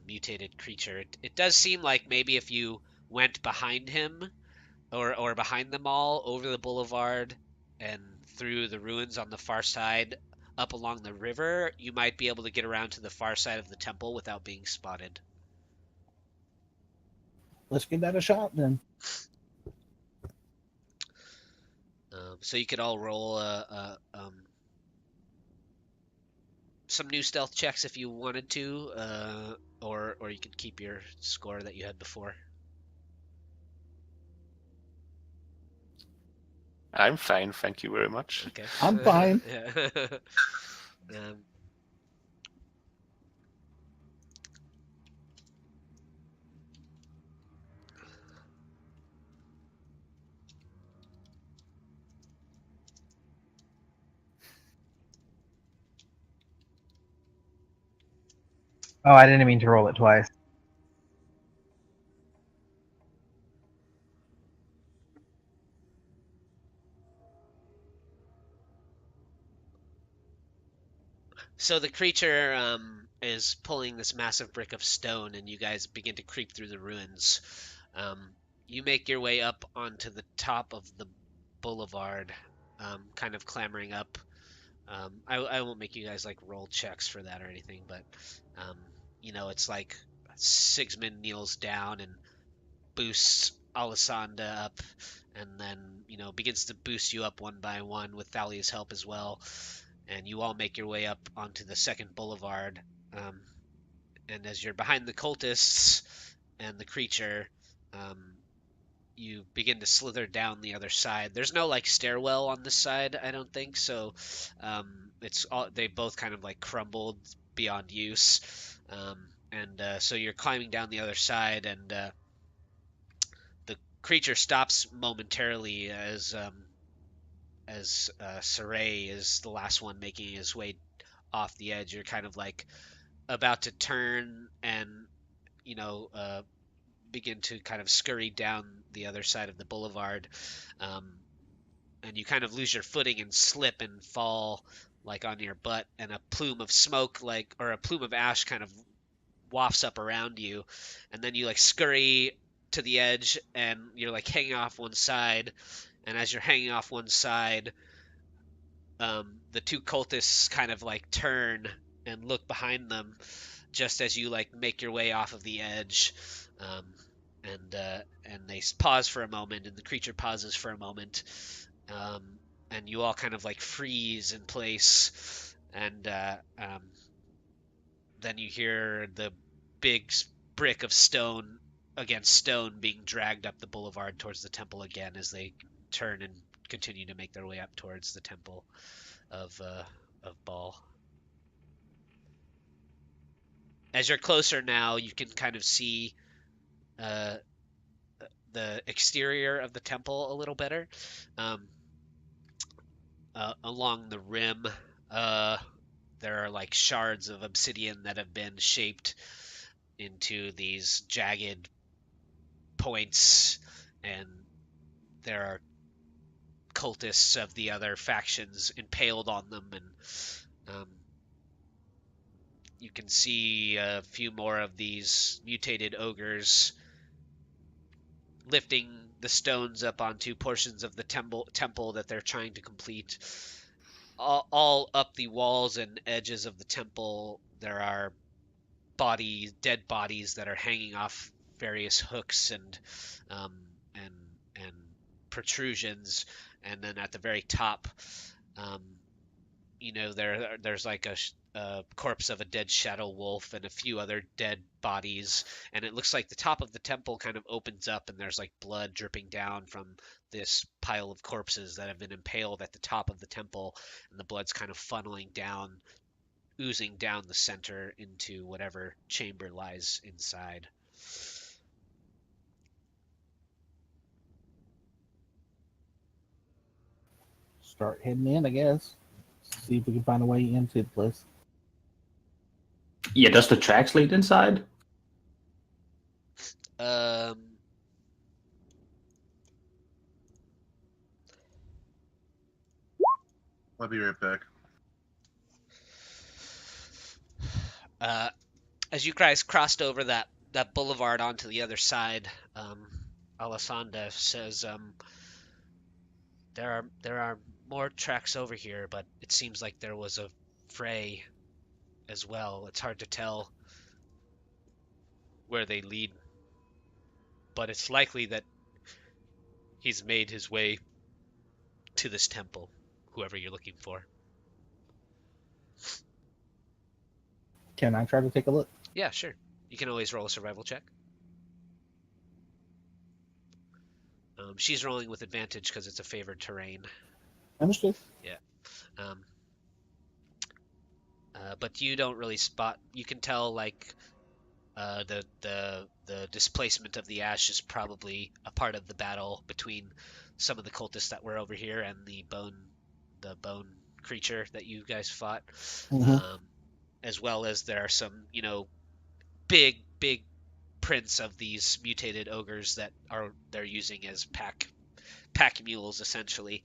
mutated creature. It does seem like maybe if you went behind him or behind them all over the boulevard and through the ruins on the far side up along the river, you might be able to get around to the far side of the temple without being spotted. Let's give that a shot then. So you could all roll some new stealth checks if you wanted to, or you could keep your score that you had before. I'm fine, thank you very much. Okay. I'm fine. Oh, I didn't mean to roll it twice. So the creature is pulling this massive brick of stone, and you guys begin to creep through the ruins. You make your way up onto the top of the boulevard, kind of clambering up. I won't make you guys like roll checks for that or anything, but it's like Sigismund kneels down and boosts Alessandra up, and then begins to boost you up one by one with Thalia's help as well. And you all make your way up onto the second boulevard. And as you're behind the cultists and the creature, you begin to slither down the other side. There's no like stairwell on this side, I don't think. So it's all they both kind of like crumbled beyond use. And so you're climbing down the other side, and the creature stops momentarily as Sorey is the last one making his way off the edge. You're kind of like about to turn and begin to kind of scurry down the other side of the boulevard, and you kind of lose your footing and slip and fall like on your butt, and a plume of smoke or a plume of ash kind of wafts up around you, and then you like scurry to the edge and you're like hanging off one side, and as you're hanging off one side, the two cultists kind of like turn and look behind them just as you like make your way off of the edge, and they pause for a moment, and the creature pauses for a moment, and you all kind of like freeze in place, and then you hear the big brick of stone against stone being dragged up the boulevard towards the temple again as they turn and continue to make their way up towards the temple of Baal. As you're closer now, you can kind of see the exterior of the temple a little better. Along the rim, there are like shards of obsidian that have been shaped into these jagged points, and there are cultists of the other factions impaled on them, and you can see a few more of these mutated ogres lifting the stones up onto portions of the temple that they're trying to complete. All up the walls and edges of the temple, there are dead bodies that are hanging off various hooks and protrusions, and then at the very top, there's like a corpse of a dead shadow wolf and a few other dead bodies, and it looks like the top of the temple kind of opens up, and there's like blood dripping down from this pile of corpses that have been impaled at the top of the temple, and the blood's kind of funneling down, oozing down the center into whatever chamber lies inside. Start heading in, I guess. See if we can find a way into the place. Yeah, does the tracks lead inside? I'll be right back. As you guys crossed over that boulevard onto the other side, Alessandra says, there are more tracks over here, but it seems like there was a fray as well. It's hard to tell where they lead, but it's likely that he's made his way to this temple, whoever you're looking for. Can I try to take a look? Yeah, sure. You can always roll a survival check. She's rolling with advantage because it's a favored terrain. Understood. Yeah. But you don't really spot. You can tell like the displacement of the ash is probably a part of the battle between some of the cultists that were over here and the bone creature that you guys fought. Mhm. As well as there are some big prints of these mutated ogres that they're using as pack mules essentially.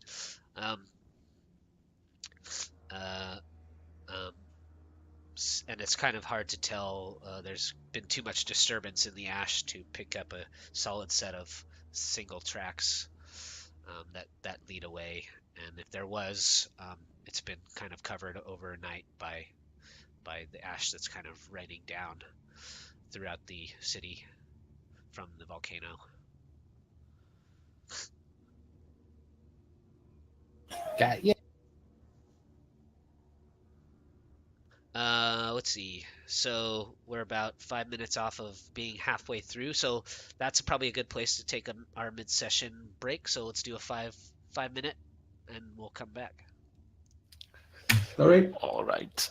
And it's kind of hard to tell. There's been too much disturbance in the ash to pick up a solid set of single tracks that lead away. And if there was, it's been kind of covered overnight by the ash that's kind of raining down throughout the city from the volcano. Got you. Let's see. So we're about 5 minutes off of being halfway through. So that's probably a good place to take our mid-session break. So let's do a five minute, and we'll come back. All right. All right.